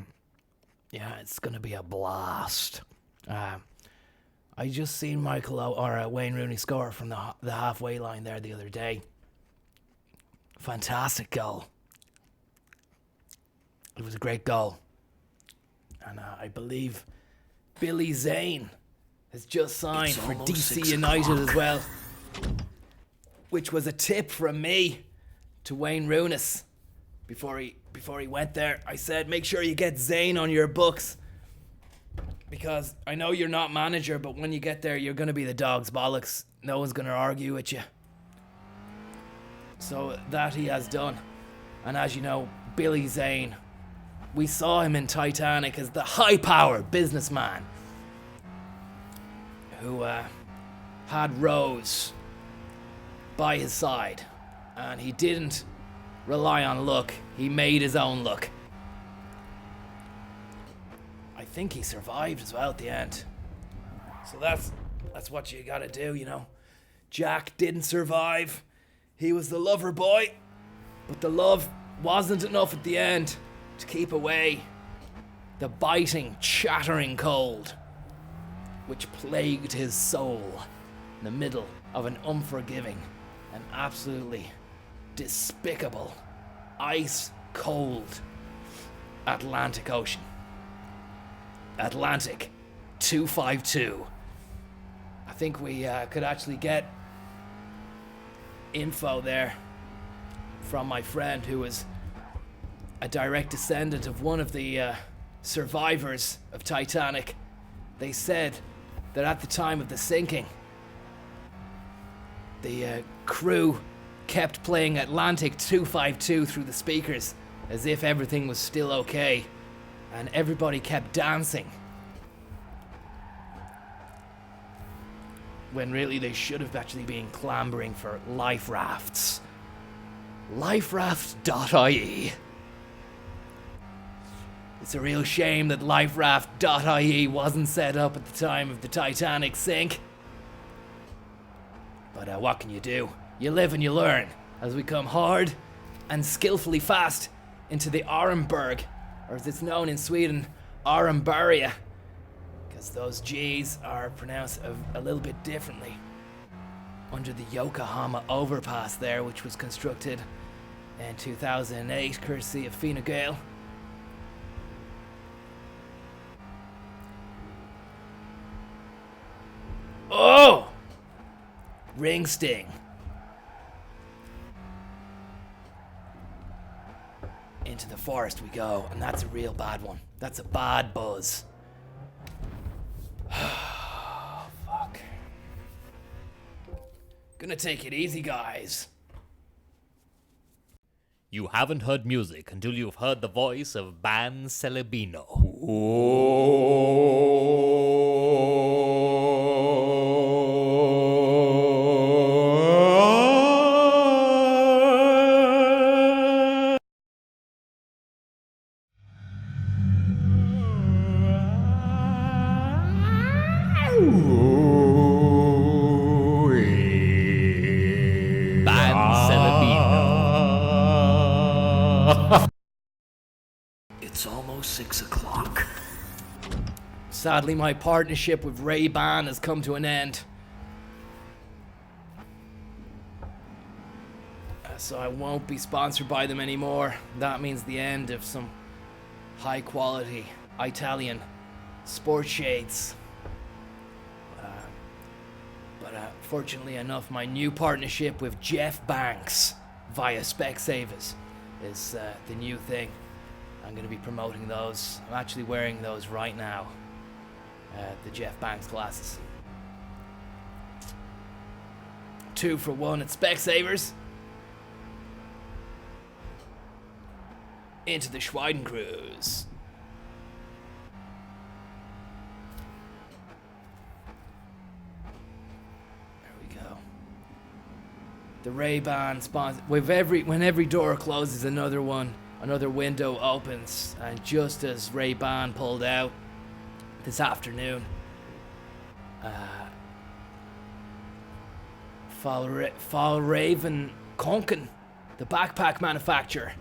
it's going to be a blast. I just seen Wayne Rooney score from the halfway line there the other day. Fantastic goal. It was a great goal. And I believe Billy Zane has just signed for DC United as well. Which was a tip from me to Wayne Rooney before he went there. I said, make sure you get Zane on your books. Because I know you're not manager, but when you get there, you're going to be the dog's bollocks. No one's going to argue with you. So that he has done. And as you know, Billy Zane, we saw him in Titanic as the high-powered businessman who had Rose by his side. And he didn't rely on luck. He made his own luck. I think he survived as well at the end. So that's what you gotta do, you know. Jack didn't survive. He was the lover boy. But the love wasn't enough at the end to keep away the biting, chattering cold which plagued his soul in the middle of an unforgiving and absolutely despicable, ice-cold Atlantic Ocean. Atlantic 252. I think we could actually get info there from my friend who was a direct descendant of one of the survivors of Titanic. They said that at the time of the sinking, the crew kept playing Atlantic 252 through the speakers as if everything was still okay, and everybody kept dancing when really they should have actually been clambering for life rafts. Liferaft.ie. It's a real shame that Liferaft.ie wasn't set up at the time of the Titanic sink. But what can you do? You live and you learn as we come hard and skillfully fast into the Arenberg, or as it's known in Sweden, Arenbergia, because those G's are pronounced a little bit differently. Under the Yokohama overpass there, which was constructed in 2008, courtesy of Fine Gael. Oh! Ring sting. Into the forest we go, and that's a real bad one. That's a bad buzz. Fuck. Gonna take it easy, guys. You haven't heard music until you've heard the voice of Ban Celebino. It's almost 6 o'clock. Sadly, my partnership with Ray-Ban has come to an end. So I won't be sponsored by them anymore. That means the end of some high-quality Italian sports shades. But fortunately enough, my new partnership with Jeff Banks via Specsavers is the new thing. I'm going to be promoting those. I'm actually wearing those right now. The Jeff Banks glasses. 2 for 1 at Specsavers. Into the Schweidencruise. There we go. The Ray-Ban sponsor. When every door closes, another window opens, and just as Ray-Ban pulled out this afternoon, Fjallraven Konken, the backpack manufacturer,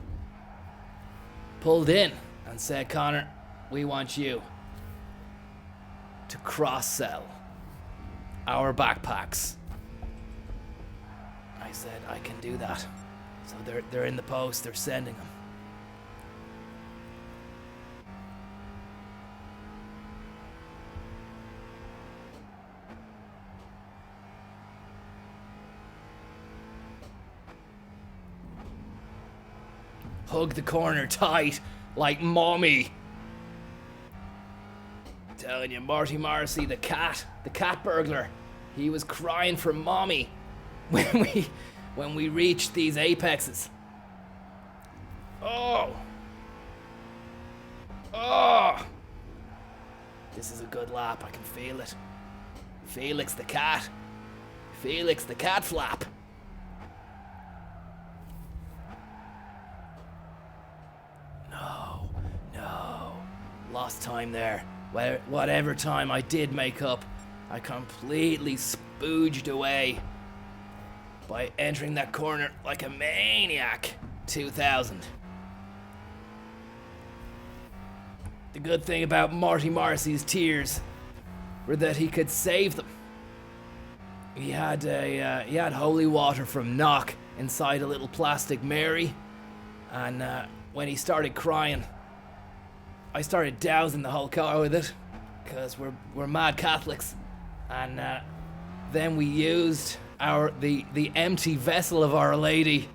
pulled in and said, Conor, we want you to cross-sell our backpacks. I said, I can do that. So they're in the post, they're sending them. Hug the corner tight, like mommy. Telling you, Marty Morrissey, the cat burglar, he was crying for mommy when we reached these apexes. Oh! This is a good lap, I can feel it. Felix the cat flap. No. Lost time there. Whatever time I did make up, I completely spooged away by entering that corner like a maniac. 2000. The good thing about Marty Morrissey's tears were that he could save them. He had holy water from Knock inside a little plastic Mary, and when he started crying, I started dousing the whole car with it, because we're mad Catholics, and then we used the empty vessel of Our Lady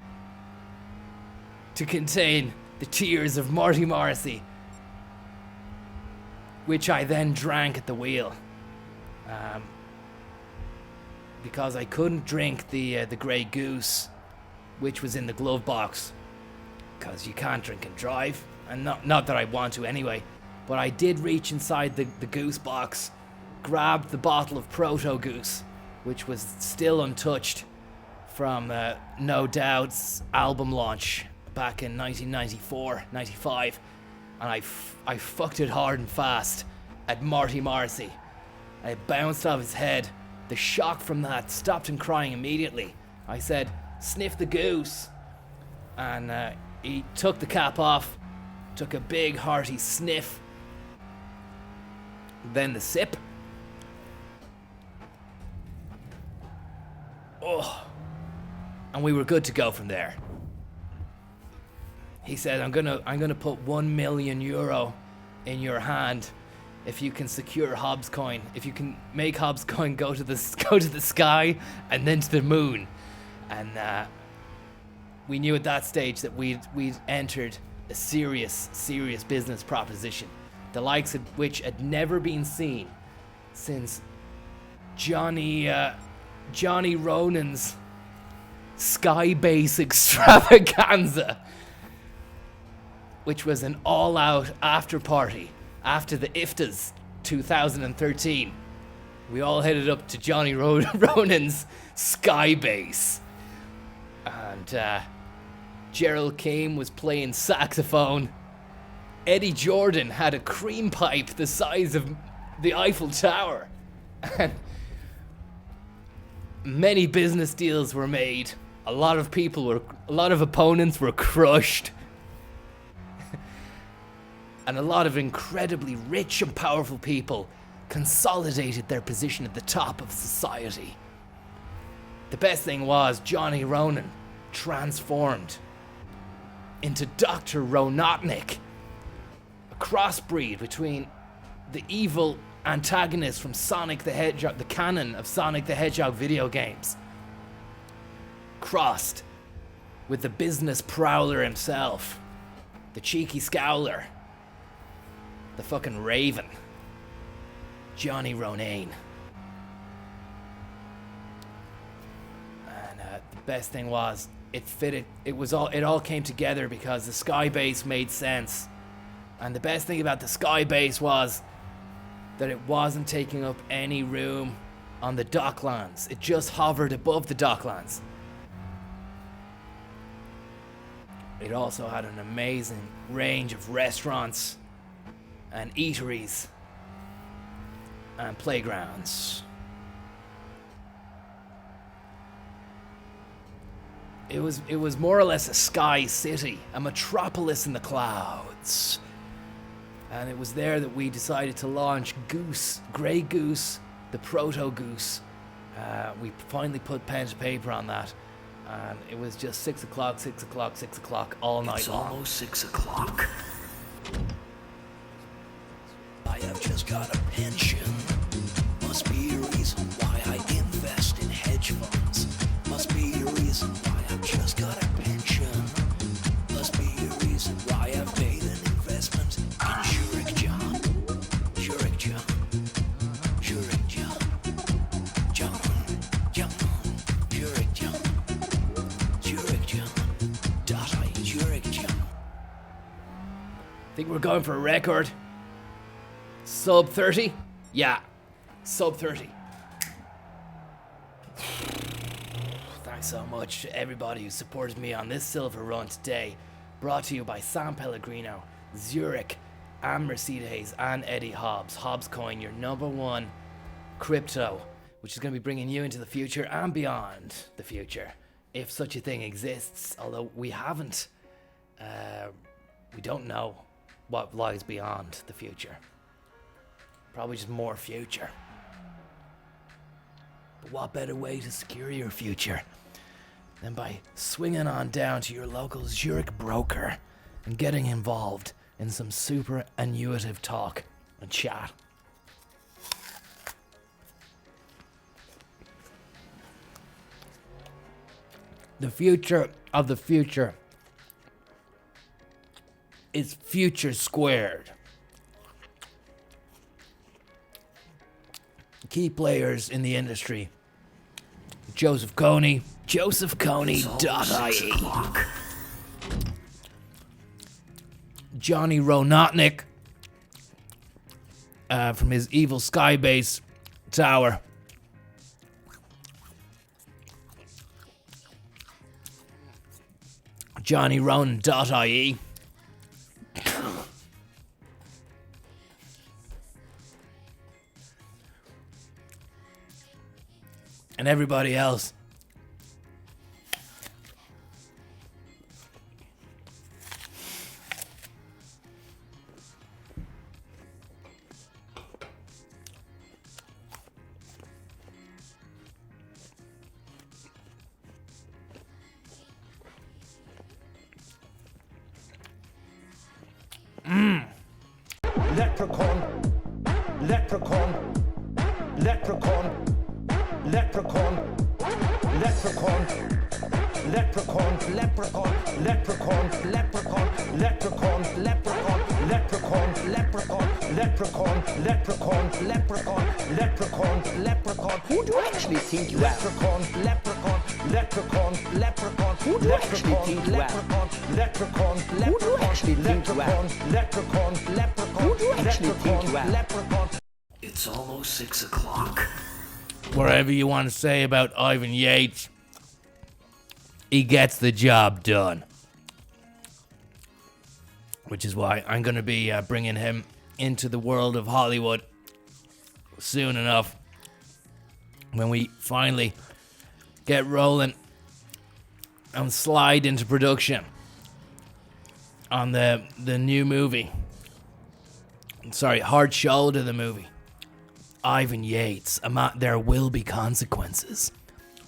to contain the tears of Marty Morrissey, which I then drank at the wheel, because I couldn't drink the Grey Goose, which was in the glove box, because you can't drink and drive. And not that I want to anyway, but I did reach inside the goose box, grabbed the bottle of Proto Goose, which was still untouched from No Doubt's album launch back in 1994, 95, and I fucked it hard and fast at Marty Morrissey. It bounced off his head. The shock from that stopped him crying immediately. I said, sniff the goose, and he took the cap off, took a big hearty sniff, then the sip. Oh, and we were good to go from there. He said, I'm gonna put €1 million in your hand if you can secure Hobbs coin, if you can make Hobbs coin go to the sky and then to the moon. And we knew at that stage that we'd entered a serious business proposition, the likes of which had never been seen since Johnny Ronan's Skybase extravaganza, which was an all-out after party after the IFTAs 2013, we all headed up to Johnny Ronan's Sky Base. And Gerald Keane was playing saxophone. Eddie Jordan had a cream pipe the size of the Eiffel Tower. And many business deals were made. A lot of opponents were crushed. And a lot of incredibly rich and powerful people consolidated their position at the top of society. The best thing was Johnny Ronan transformed into Dr. Ronotnik, a crossbreed between the evil antagonist from Sonic the Hedgehog, the canon of Sonic the Hedgehog video games, crossed with the business prowler himself, the cheeky scowler, the fucking Raven, Johnny Ronayne. And the best thing was, it all came together because the Sky Base made sense. And the best thing about the Sky Base was that it wasn't taking up any room on the docklands. It just hovered above the docklands. It also had an amazing range of restaurants and eateries and playgrounds. It was more or less a sky city, a metropolis in the clouds. And it was there that we decided to launch Grey Goose, the Proto Goose. We finally put pen to paper on that. And it was just 6 o'clock all night long. It's almost 6 o'clock. I have just got a pension. Must be a reason why I invest in hedge funds. Must be a reason why I've just got a pension. Must be a reason why I've made an investment in Zurich John. Zurich John. Zurich John. John. John. Zurich John. Zurich John. .ie Zurich John. Think we're going for a record? Sub 30? Yeah, sub 30. Thanks so much to everybody who supported me on this silver run today. Brought to you by San Pellegrino, Zurich, and Mercedes, and Eddie Hobbs. Hobbs Coin, your #1 crypto, which is going to be bringing you into the future and beyond the future, if such a thing exists. Although we haven't, we don't know what lies beyond the future. Probably just more future. But what better way to secure your future than by swinging on down to your local Zurich broker and getting involved in some super annuitive talk and chat. The future of the future is future squared. Key players in the industry: Joseph Kony, josephkony.ie, Johnny Ronotnik, from his evil Sky Base tower, johnnyronan.ie, and everybody else. Leprechaun, leprechaun, leprechaun, leprechaun, leprechaun, leprechaun, leprechaun, leprechaun, leprechaun, leprechaun, leprechaun, leprechaun, leprechaun, leprechaun, leprechaun, leprechaun, leprechaun, leprechaun. Who do you actually think you are? Leprechaun, leprechaun, leprechaun, leprechaun, Who do you actually think you are? leprechaun, Who do you actually think you are? leprechaun, leprechaun, Who do you actually think you are? leprechaun. It's almost 6 o'clock. Whatever you want to say about Ivan Yates, he gets the job done. Which is why I'm going to be bringing him into the world of Hollywood soon enough. When we finally get rolling and slide into production on the new movie. Sorry, Hard Shoulder, the movie. Ivan Yates. There will be consequences.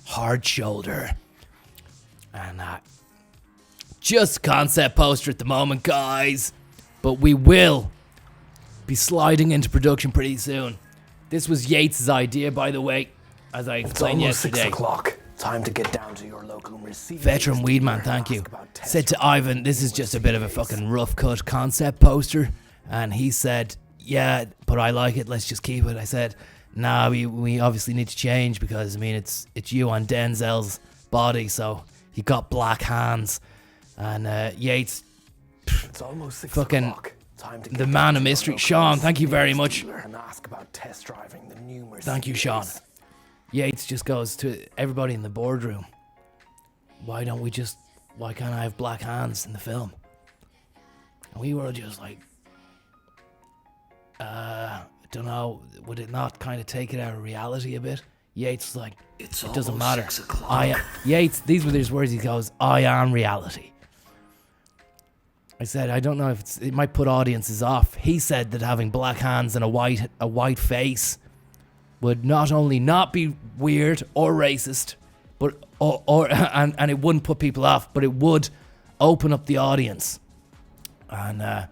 Hard Shoulder. And just concept poster at the moment, guys. But we will be sliding into production pretty soon. This was Yates' idea, by the way, as I explained yesterday. 6 o'clock. Time to get down to your local Mercedes. Veteran Weedman, thank you. Said to Ivan, this is just a bit of a fucking rough cut concept poster. And he said, yeah, but I like it, let's just keep it. I said, nah, we obviously need to change because, I mean, it's you on Denzel's body, so you got black hands. And Yates, It's almost 6 fucking o'clock. Time to the get man down of to your mystery. local Sean, thank you very Mercedes much. dealer and ask about test driving the new Mercedes. Thank you, Sean. Yates just goes to everybody in the boardroom. Why can't I have black hands in the film? And we were just like, I don't know, would it not kind of take it out of reality a bit? Yates was like, it doesn't matter. 6 o'clock. Yates, these were his words, he goes, I am reality. I said, I don't know if it might put audiences off. He said that having black hands and a white face would not only not be weird or racist, but and it wouldn't put people off, but it would open up the audience. And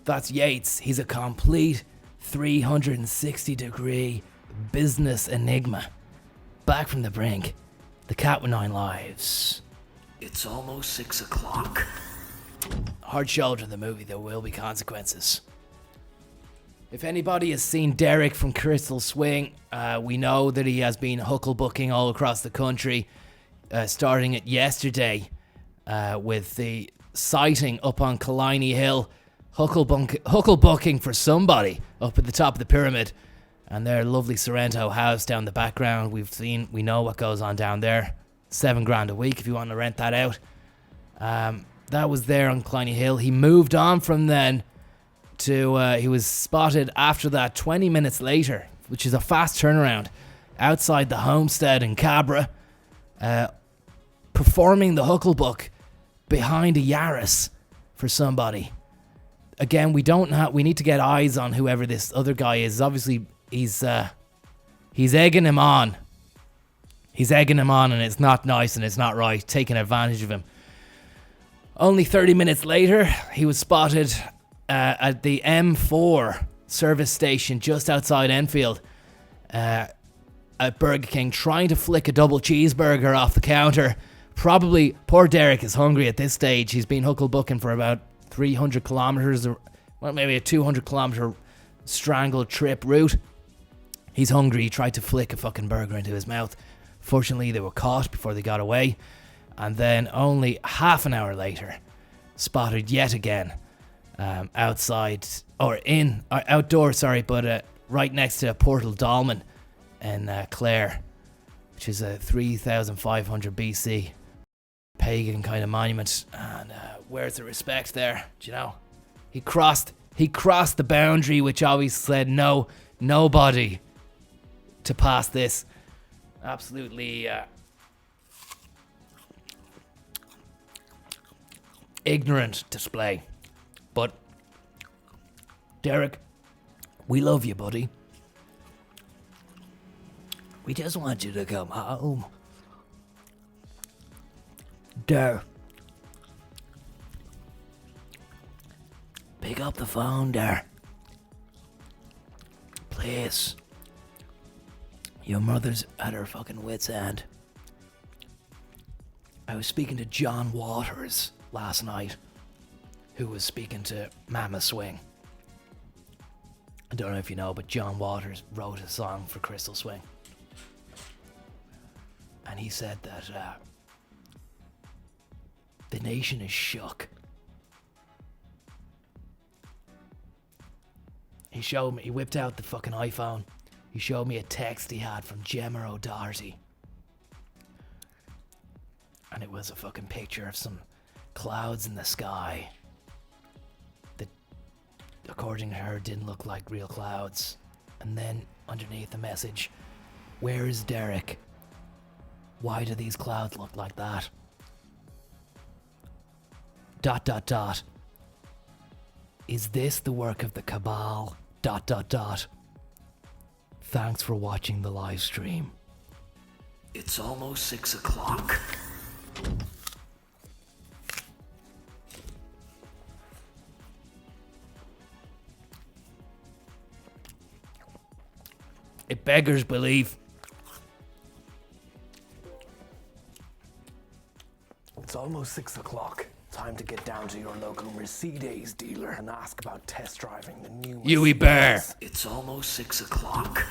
that's Yates. He's a complete 360-degree business enigma. Back from the brink, the cat with 9 lives. It's almost 6 o'clock. Hard Shoulder, the movie, there will be consequences. If anybody has seen Derek from Crystal Swing, we know that he has been huckle-bucking all across the country, starting it yesterday with the sighting up on Killiney Hill, huckle-bucking for somebody up at the top of the pyramid, and their lovely Sorrento house down the background. We know what goes on down there. $7,000 a week if you want to rent that out. That was there on Killiney Hill. He moved on from then to, he was spotted after that 20 minutes later, which is a fast turnaround, outside the homestead in Cabra, performing the hucklebuck behind a Yaris for somebody. Again, we need to get eyes on whoever this other guy is. Obviously, he's egging him on. He's egging him on, and it's not nice and it's not right, taking advantage of him. Only 30 minutes later, he was spotted at the M4 service station just outside Enfield at Burger King, trying to flick a double cheeseburger off the counter. Probably, poor Derek is hungry at this stage. He's been huckle-bucking for about 300 kilometers, or well, maybe a 200-kilometer strangled trip route. He's hungry. He tried to flick a fucking burger into his mouth. Fortunately, they were caught before they got away. And then only half an hour later, spotted yet again outdoors, but right next to Portal Dolmen in Clare, which is a 3,500 BC pagan kind of monument. And where's the respect there? Do you know? He crossed the boundary, which always said nobody to pass this. Absolutely ignorant display. But Derek, we love you, buddy. We just want you to come home. Der. Pick up the phone, Der. Please. Your mother's at her fucking wit's end. I was speaking to John Waters last night, who was speaking to Mama Swing. I don't know if you know, but John Waters wrote a song for Crystal Swing. and he said that the nation is shook. He whipped out the fucking iPhone. He showed me a text he had from Gemma O'Doherty. And it was a fucking picture of some clouds in the sky that, according to her, didn't look like real clouds. And then underneath the message, where is Derek? Why do these clouds look like that? ... Is this the work of the cabal? ... Thanks for watching the live stream. It's almost 6 o'clock. It beggars belief. It's almost 6 o'clock. Time to get down to your local Mercedes dealer and ask about test driving the new Mercedes. Yui Bear. It's almost 6 o'clock.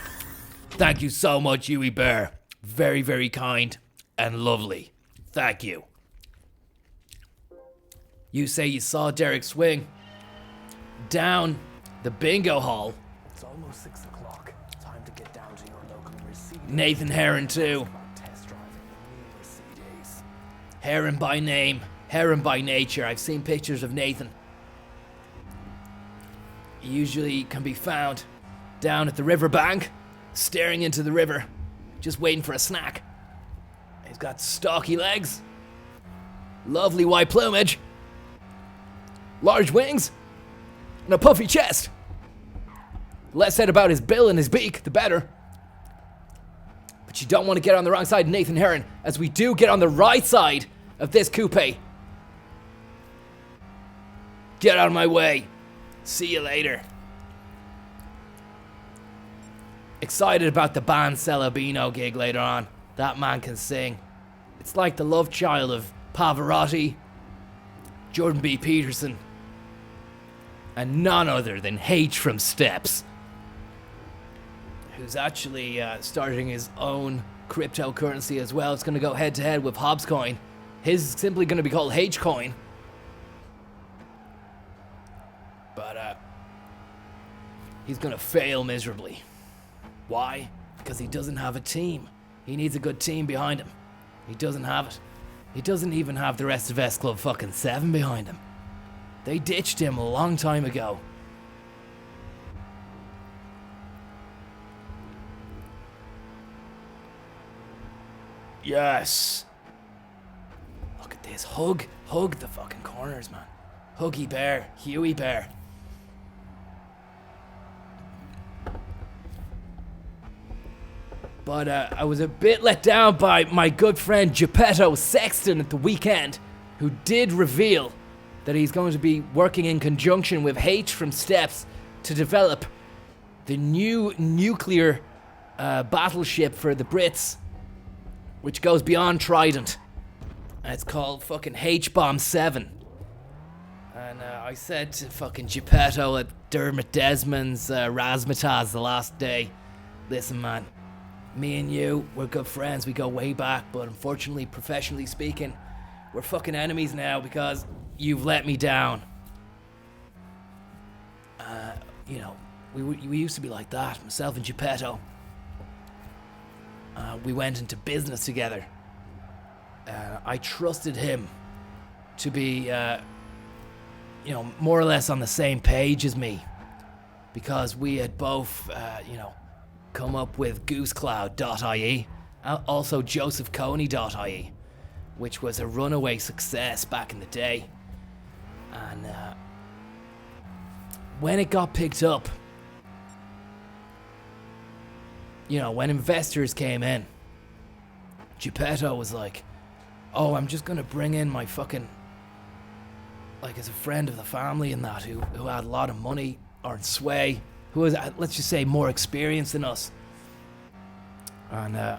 Thank you so much, Yui Bear. Very, very kind and lovely. Thank you. You say you saw Derek swing down the bingo hall. It's almost 6 o'clock. Time to get down to your local Mercedes. Nathan Heron too. About test driving the new Mercedes. Heron by name, Heron by nature. I've seen pictures of Nathan. He usually can be found down at the riverbank, staring into the river, just waiting for a snack. He's got stocky legs, lovely white plumage, large wings, and a puffy chest. Less said about his bill and his beak, the better. But you don't want to get on the wrong side of Nathan Heron, as we do get on the right side of this coupe. Get out of my way. See you later. Excited about the band Celebino gig later on. That man can sing. It's like the love child of Pavarotti, Jordan B. Peterson, and none other than H from Steps, who's actually starting his own cryptocurrency as well. It's going to go head to head with Hobbs Coin. His is simply going to be called H Coin. But he's going to fail miserably. Why? Because he doesn't have a team. He needs a good team behind him. He doesn't have it. He doesn't even have the rest of S Club fucking 7 behind him. They ditched him a long time ago. Yes. Look at this. Hug the fucking corners, man. Huggy Bear, Huey Bear. But I was a bit let down by my good friend Geppetto Sexton at the weekend, who did reveal that he's going to be working in conjunction with H from Steps to develop the new nuclear battleship for the Brits, which goes beyond Trident. And it's called fucking H-Bomb 7. And I said to fucking Geppetto at Dermot Desmond's Razzmatazz the last day, listen man, me and you, we're good friends, we go way back, but unfortunately, professionally speaking, we're fucking enemies now because you've let me down. You know, we used to be like that, myself and Geppetto. We went into business together. I trusted him to be, more or less on the same page as me, because we had both, come up with goosecloud.ie, also josephconey.ie, which was a runaway success back in the day. And when it got picked up, when investors came in, Geppetto was like, oh, I'm just gonna bring in my fucking, as a friend of the family and that, who had a lot of money or sway, who was, let's just say, more experienced than us. And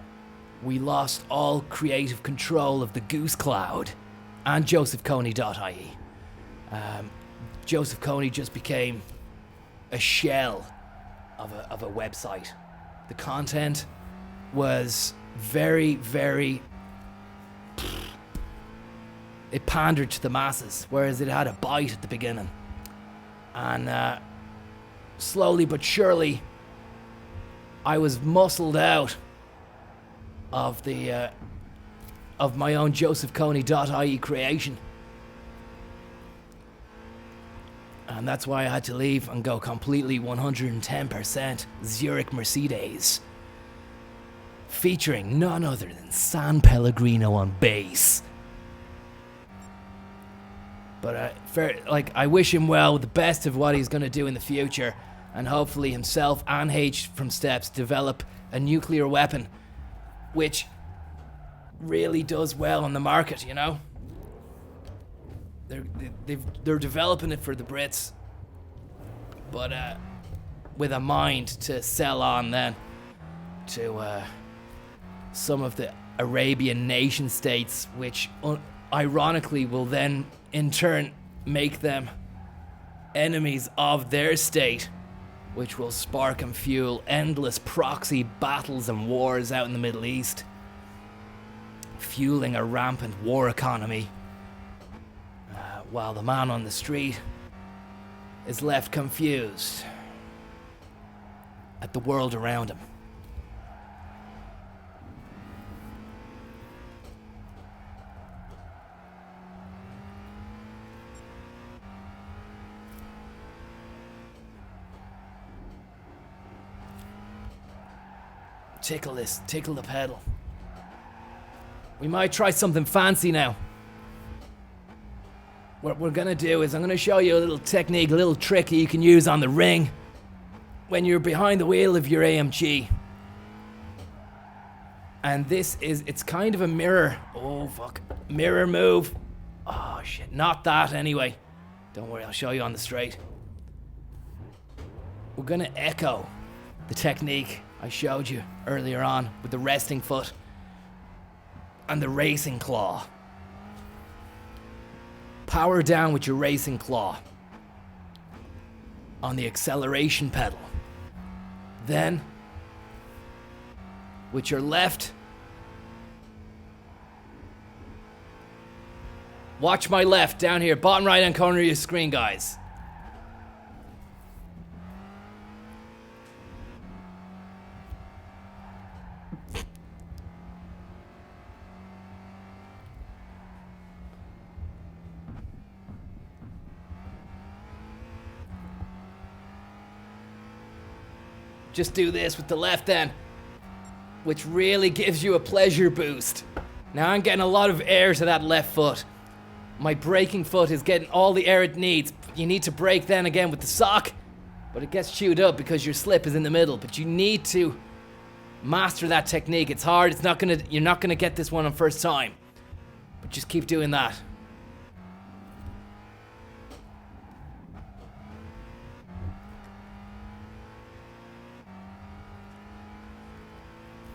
we lost all creative control of the Goose Cloud and josephconey.ie. Joseph Coney just became a shell of a website. The content was very, very... It pandered to the masses, whereas it had a bite at the beginning. And slowly but surely, I was muscled out of the of my own josephconey.ie creation. And that's why I had to leave and go completely 110% Zurich Mercedes, featuring none other than San Pellegrino on bass. But I wish him well with the best of what he's going to do in the future, and hopefully himself and H from Steps develop a nuclear weapon, which really does well on the market, you know? They're developing it for the Brits, but with a mind to sell on then to some of the Arabian nation states, which ironically will then in turn make them enemies of their state, which will spark and fuel endless proxy battles and wars out in the Middle East, fueling a rampant war economy, while the man on the street is left confused at the world around him. Tickle the pedal. We might try something fancy now. What we're gonna do is I'm gonna show you a little technique, a little trick you can use on the ring when you're behind the wheel of your AMG. And it's kind of a mirror. Oh fuck. Mirror move. Oh shit, not that anyway. Don't worry, I'll show you on the straight. We're gonna echo the technique I showed you earlier on with the resting foot and the racing claw. Power down with your racing claw on the acceleration pedal. Then, with your left, watch my left down here, bottom right hand corner of your screen, guys. Just do this with the left then, which really gives you a pleasure boost. Now I'm getting a lot of air to that left foot. My braking foot is getting all the air it needs. You need to brake then again with the sock, but it gets chewed up because your slip is in the middle. But you need to master that technique. It's hard. You're not gonna get this one on first time, but just keep doing that.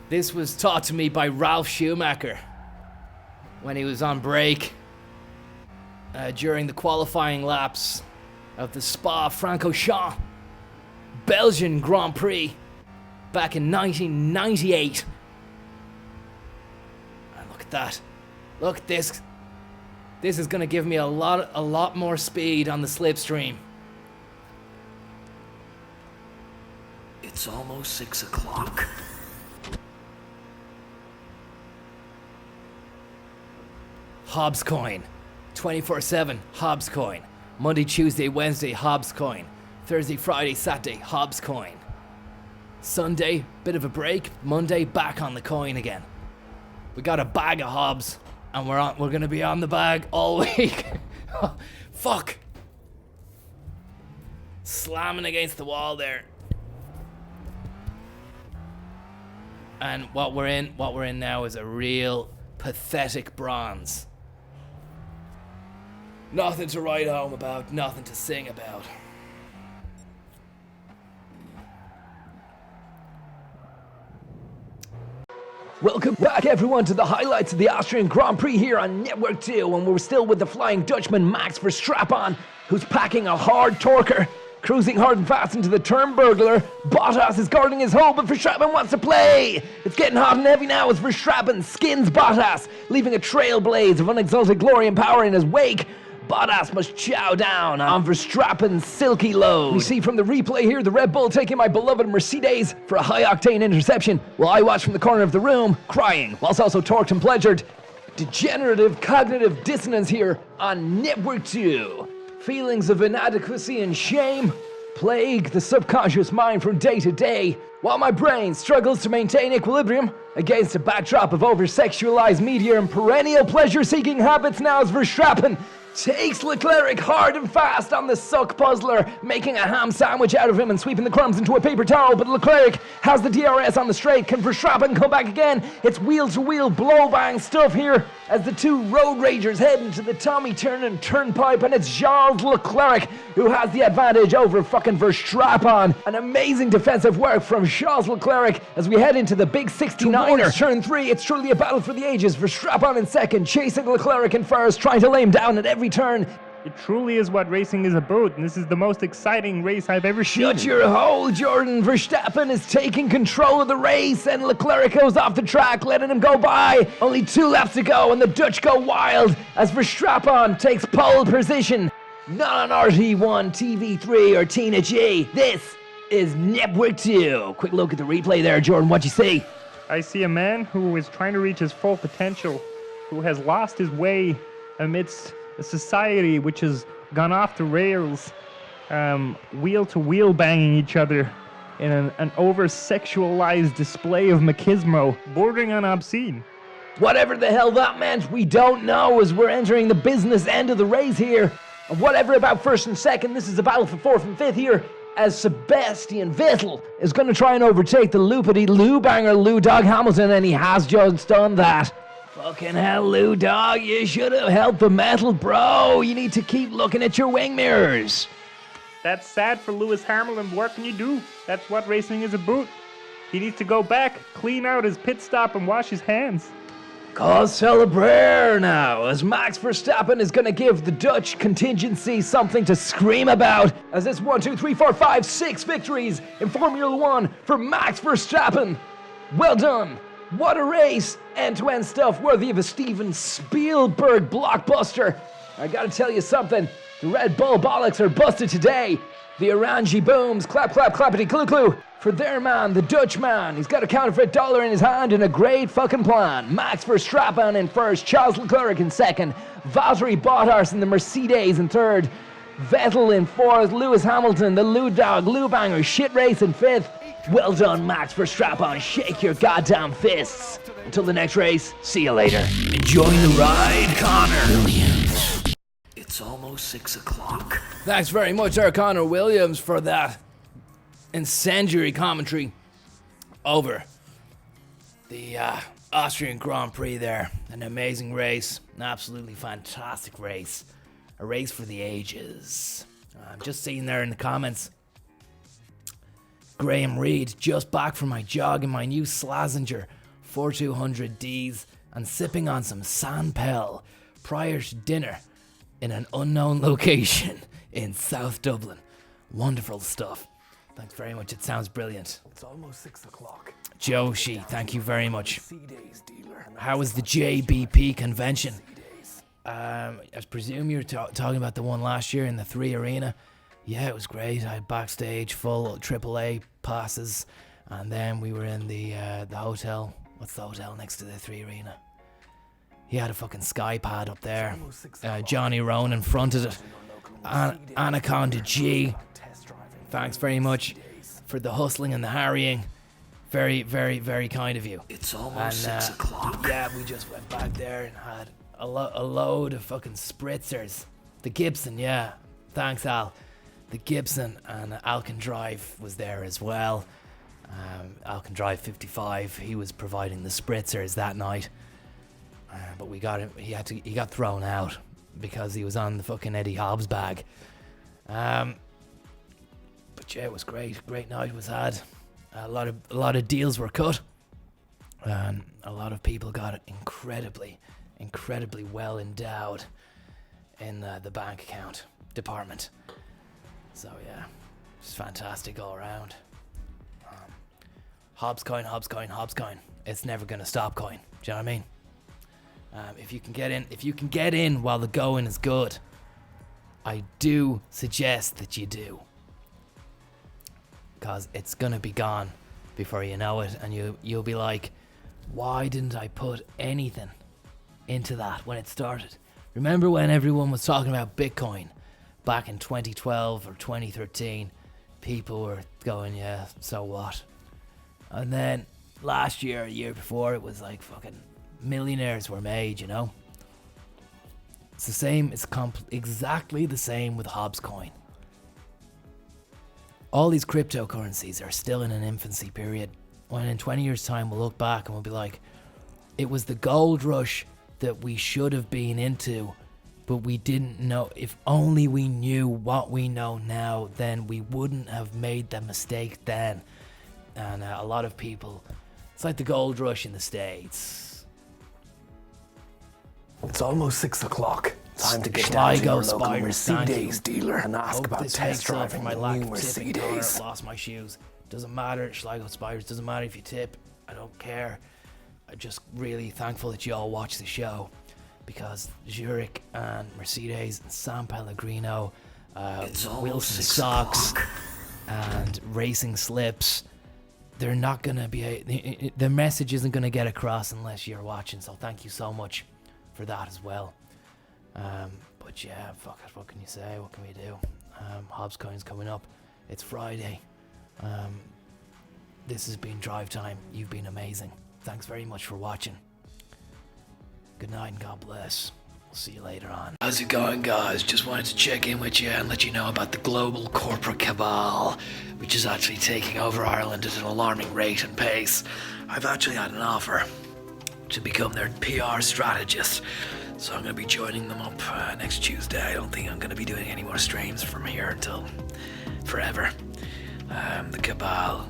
This was taught to me by Ralf Schumacher when he was on break during the qualifying laps of the Spa-Francorchamps Belgian Grand Prix back in 1998. And look at that. Look at this. This is going to give me a lot more speed on the slipstream. It's almost 6 o'clock. Hobbs coin. 24/7 Hobbs coin. Monday, Tuesday, Wednesday, Hobbs coin. Thursday, Friday, Saturday, Hobbs coin. Sunday, bit of a break. Monday, back on the coin again. We got a bag of Hobbs, and we're gonna be on the bag all week. Fuck. Slamming against the wall there. And what we're in now is a real pathetic bronze. Nothing to write home about, nothing to sing about. Welcome back everyone to the highlights of the Austrian Grand Prix here on Network 2, and we're still with the Flying Dutchman Max Verstappen, who's packing a hard torquer Cruising hard and fast into the turn burglar. Bottas is guarding his hole, but Verstappen wants to play. It's getting hot and heavy now as Verstappen skins Bottas, leaving a trailblaze of unexalted glory and power in his wake. Bottas must chow down on Verstappen's silky load. We see from the replay here the Red Bull taking my beloved Mercedes for a high-octane interception, while I watch from the corner of the room, crying, whilst also torqued and pleasured. Degenerative cognitive dissonance here on Network 2. Feelings of inadequacy and shame plague the subconscious mind from day to day, while my brain struggles to maintain equilibrium against a backdrop of over-sexualized media and perennial pleasure-seeking habits. Now as Verstappen takes Leclerc hard and fast on the suck puzzler, making a ham sandwich out of him and sweeping the crumbs into a paper towel, but Leclerc has the DRS on the straight. Can Verstappen come back again? It's wheel-to-wheel blow-bang stuff here as the two road ragers head into the Tommy Turner turnpike, and it's Charles Leclerc who has the advantage over fucking Verstappen. An amazing defensive work from Charles Leclerc as we head into the big 69er. Turn 3, it's truly a battle for the ages. Verstappen in second, chasing Leclerc in first, trying to lay him down at every turn. It truly is what racing is about, and this is the most exciting race I've ever seen. Shut your hole, Jordan. Verstappen is taking control of the race, and Leclerc goes off the track, letting him go by. Only 2 laps to go, and the Dutch go wild as Verstappen takes pole position. Not on RT1, TV3, or Tina G. This is Network 2. Quick look at the replay there, Jordan. What'd you see? I see a man who is trying to reach his full potential, who has lost his way amidst a society which has gone off the rails, wheel-to-wheel banging each other in an over-sexualized display of machismo, bordering on obscene. Whatever the hell that meant, we don't know as we're entering the business end of the race here. And whatever about first and second, this is a battle for fourth and fifth here, as Sebastian Vettel is going to try and overtake the loopity-loo banger Lou Dog Hamilton, and he has just done that. Fucking hell, Lou Dog, you should have held the metal, bro. You need to keep looking at your wing mirrors. That's sad for Lewis Hamilton, but what can you do? That's what racing is about. He needs to go back, clean out his pit stop, and wash his hands. Cause celebrate now, as Max Verstappen is going to give the Dutch contingency something to scream about, as it's 1, 2, 3, 4, 5, 6 victories in Formula 1 for Max Verstappen. Well done. What a race! End-to-end stuff worthy of a Steven Spielberg blockbuster. I gotta tell you something, the Red Bull bollocks are busted today. The Orangy booms, clap, clap, clappity, clue, clue. For their man, the Dutch man. He's got a counterfeit dollar in his hand and a great fucking plan. Max Verstappen in first, Charles Leclerc in second, Valtteri Bottas in the Mercedes in third, Vettel in fourth, Lewis Hamilton, the Lou Dog, Lou Banger, shit race in fifth. Well done, Max Verstappen. Shake your goddamn fists. Until the next race, see you later. Enjoying the ride, Conor Williams. It's almost 6 o'clock. Thanks very much, Sir Conor Williams, for that incendiary commentary over the Austrian Grand Prix there. An amazing race, an absolutely fantastic race. A race for the ages. I'm just seeing there in the comments, Graham Reed, just back from my jog in my new Slazenger 4200Ds and sipping on some Sandpel prior to dinner in an unknown location in South Dublin. Wonderful stuff. Thanks very much. It sounds brilliant. It's almost 6 o'clock. Joshi, thank you very much. How was the JBP convention? I presume you're talking about the one last year in the 3 Arena. Yeah, it was great. I had backstage, full AAA passes, and then we were in the hotel. What's the hotel next to the 3 Arena? He had a fucking sky pad up there. Johnny Ronan fronted it. Anaconda G. Thanks very much for the hustling and the harrying. Very, very, very kind of you. It's almost 6 o'clock. Yeah, we just went back there and had a load of fucking spritzers. The Gibson, yeah. Thanks, Al. The Gibson and Alcan Drive was there as well. Alcan Drive 55, he was providing the spritzers that night. But we got him. He got thrown out because he was on the fucking Eddie Hobbs bag. But yeah, it was great. Great night was had. A lot of deals were cut, and a lot of people got incredibly well endowed in the bank account department. So yeah, It's fantastic all around. Hobbs coin, Hobbs coin, Hobbs coin. It's never gonna stop coin. Do you know what I mean? If you can get in while the going is good, I do suggest that you do, because it's gonna be gone before you know it, and you'll be like, why didn't I put anything into that when it started? Remember when everyone was talking about Bitcoin back in 2012 or 2013? People were going, yeah, so what? And then last year, a year before, it was like fucking millionaires were made, you know? It's the same, it's exactly the same with Hobbs coin. All these cryptocurrencies are still in an infancy period. When in 20 years' time we'll look back and we'll be like, it was the gold rush that we should have been into, but we didn't know. If only we knew what we know now, then we wouldn't have made the mistake then. And a lot of people, it's like the gold rush in the States. It's almost 6 o'clock. Time to get down to your local Mercedes dealer and ask about test driving the new Mercedes. Lost my shoes. Doesn't matter, Schleigo Spires. Doesn't matter if you tip. I don't care. I'm just really thankful that you all watch the show, because Zurich and Mercedes and San Pellegrino, Wilson Socks and Racing Slips, they're not gonna be. The message isn't gonna get across unless you're watching. So thank you so much for that as well. But yeah, fuck it. What can you say? What can we do? Hobbs coin's coming up. It's Friday. This has been Drive Time. You've been amazing. Thanks very much for watching. Good night and God bless. We'll see you later on. How's it going, guys? Just wanted to check in with you and let you know about the global corporate cabal, which is actually taking over Ireland at an alarming rate and pace. I've actually had an offer to become their PR strategist, so I'm going to be joining them up next Tuesday. I don't think I'm going to be doing any more streams from here until forever. The cabal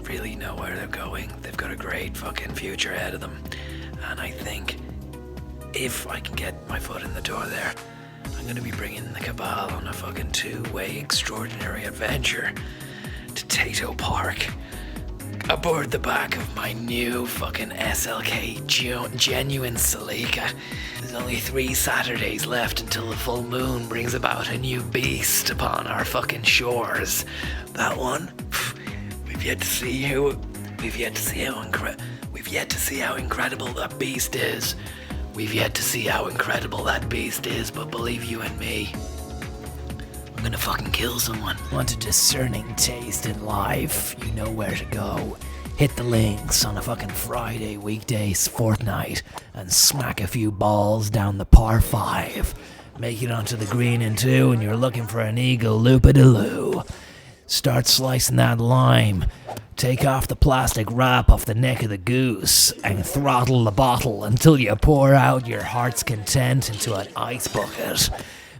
really know where they're going. They've got a great fucking future ahead of them, and I think if I can get my foot in the door there, I'm going to be bringing the cabal on a fucking two-way extraordinary adventure to Tato Park, aboard the back of my new fucking SLK genuine Celica. There's only 3 Saturdays left until the full moon brings about a new beast upon our fucking shores. That one, we've yet to see how incredible that beast is. We've yet to see how incredible that beast is, but believe you and me, I'm gonna fucking kill someone. Want a discerning taste in life? You know where to go. Hit the links on a fucking Friday, weekdays, fortnight, and smack a few balls down the par 5. Make it onto the green in 2, and you're looking for an eagle loop-a-de-loo. Start slicing that lime. Take off the plastic wrap off the neck of the goose and throttle the bottle until you pour out your heart's content into an ice bucket.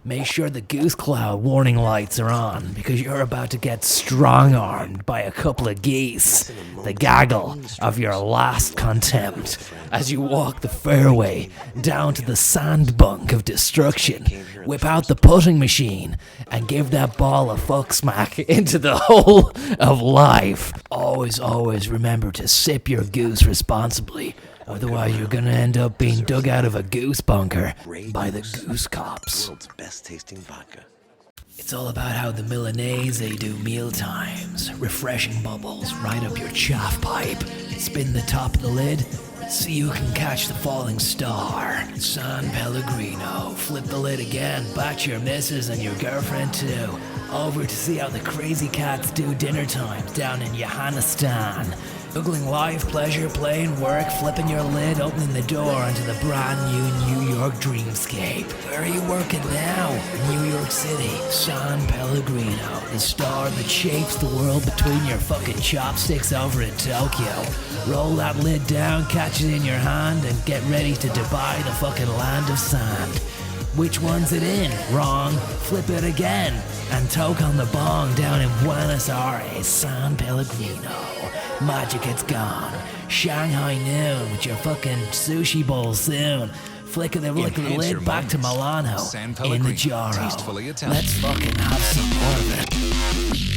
Make sure the goose cloud warning lights are on, because you're about to get strong-armed by a couple of geese, the gaggle of your last contempt, as you walk the fairway down to the sandbunk of destruction. Whip out the putting machine and give that ball a fuck smack into the hole of life. Always, always remember to sip your goose responsibly. Otherwise, you're gonna end up being dug out of a goose bunker by the goose cops. World's best tasting vodka. It's all about how the Milanese do meal times. Refreshing bubbles right up your chaff pipe. Spin the top of the lid. See who can catch the falling star. San Pellegrino. Flip the lid again. Back to your missus and your girlfriend too. Over to see how the crazy cats do dinner times down in Johannestan. Googling life, pleasure, playing, work, flipping your lid, opening the door onto the brand new New York dreamscape. Where are you working now? New York City. San Pellegrino, the star that shapes the world between your fucking chopsticks over in Tokyo. Roll that lid down, catch it in your hand, and get ready to Dubai, the fucking land of sand. Which one's it in? Wrong. Flip it again. And toke on the bong down in Buenos Aires, San Pellegrino. Magic, it's gone. Shanghai noon with your fucking sushi bowl soon. Flick of the lid back to Milano in the Jaro. Let's fucking have some more of it.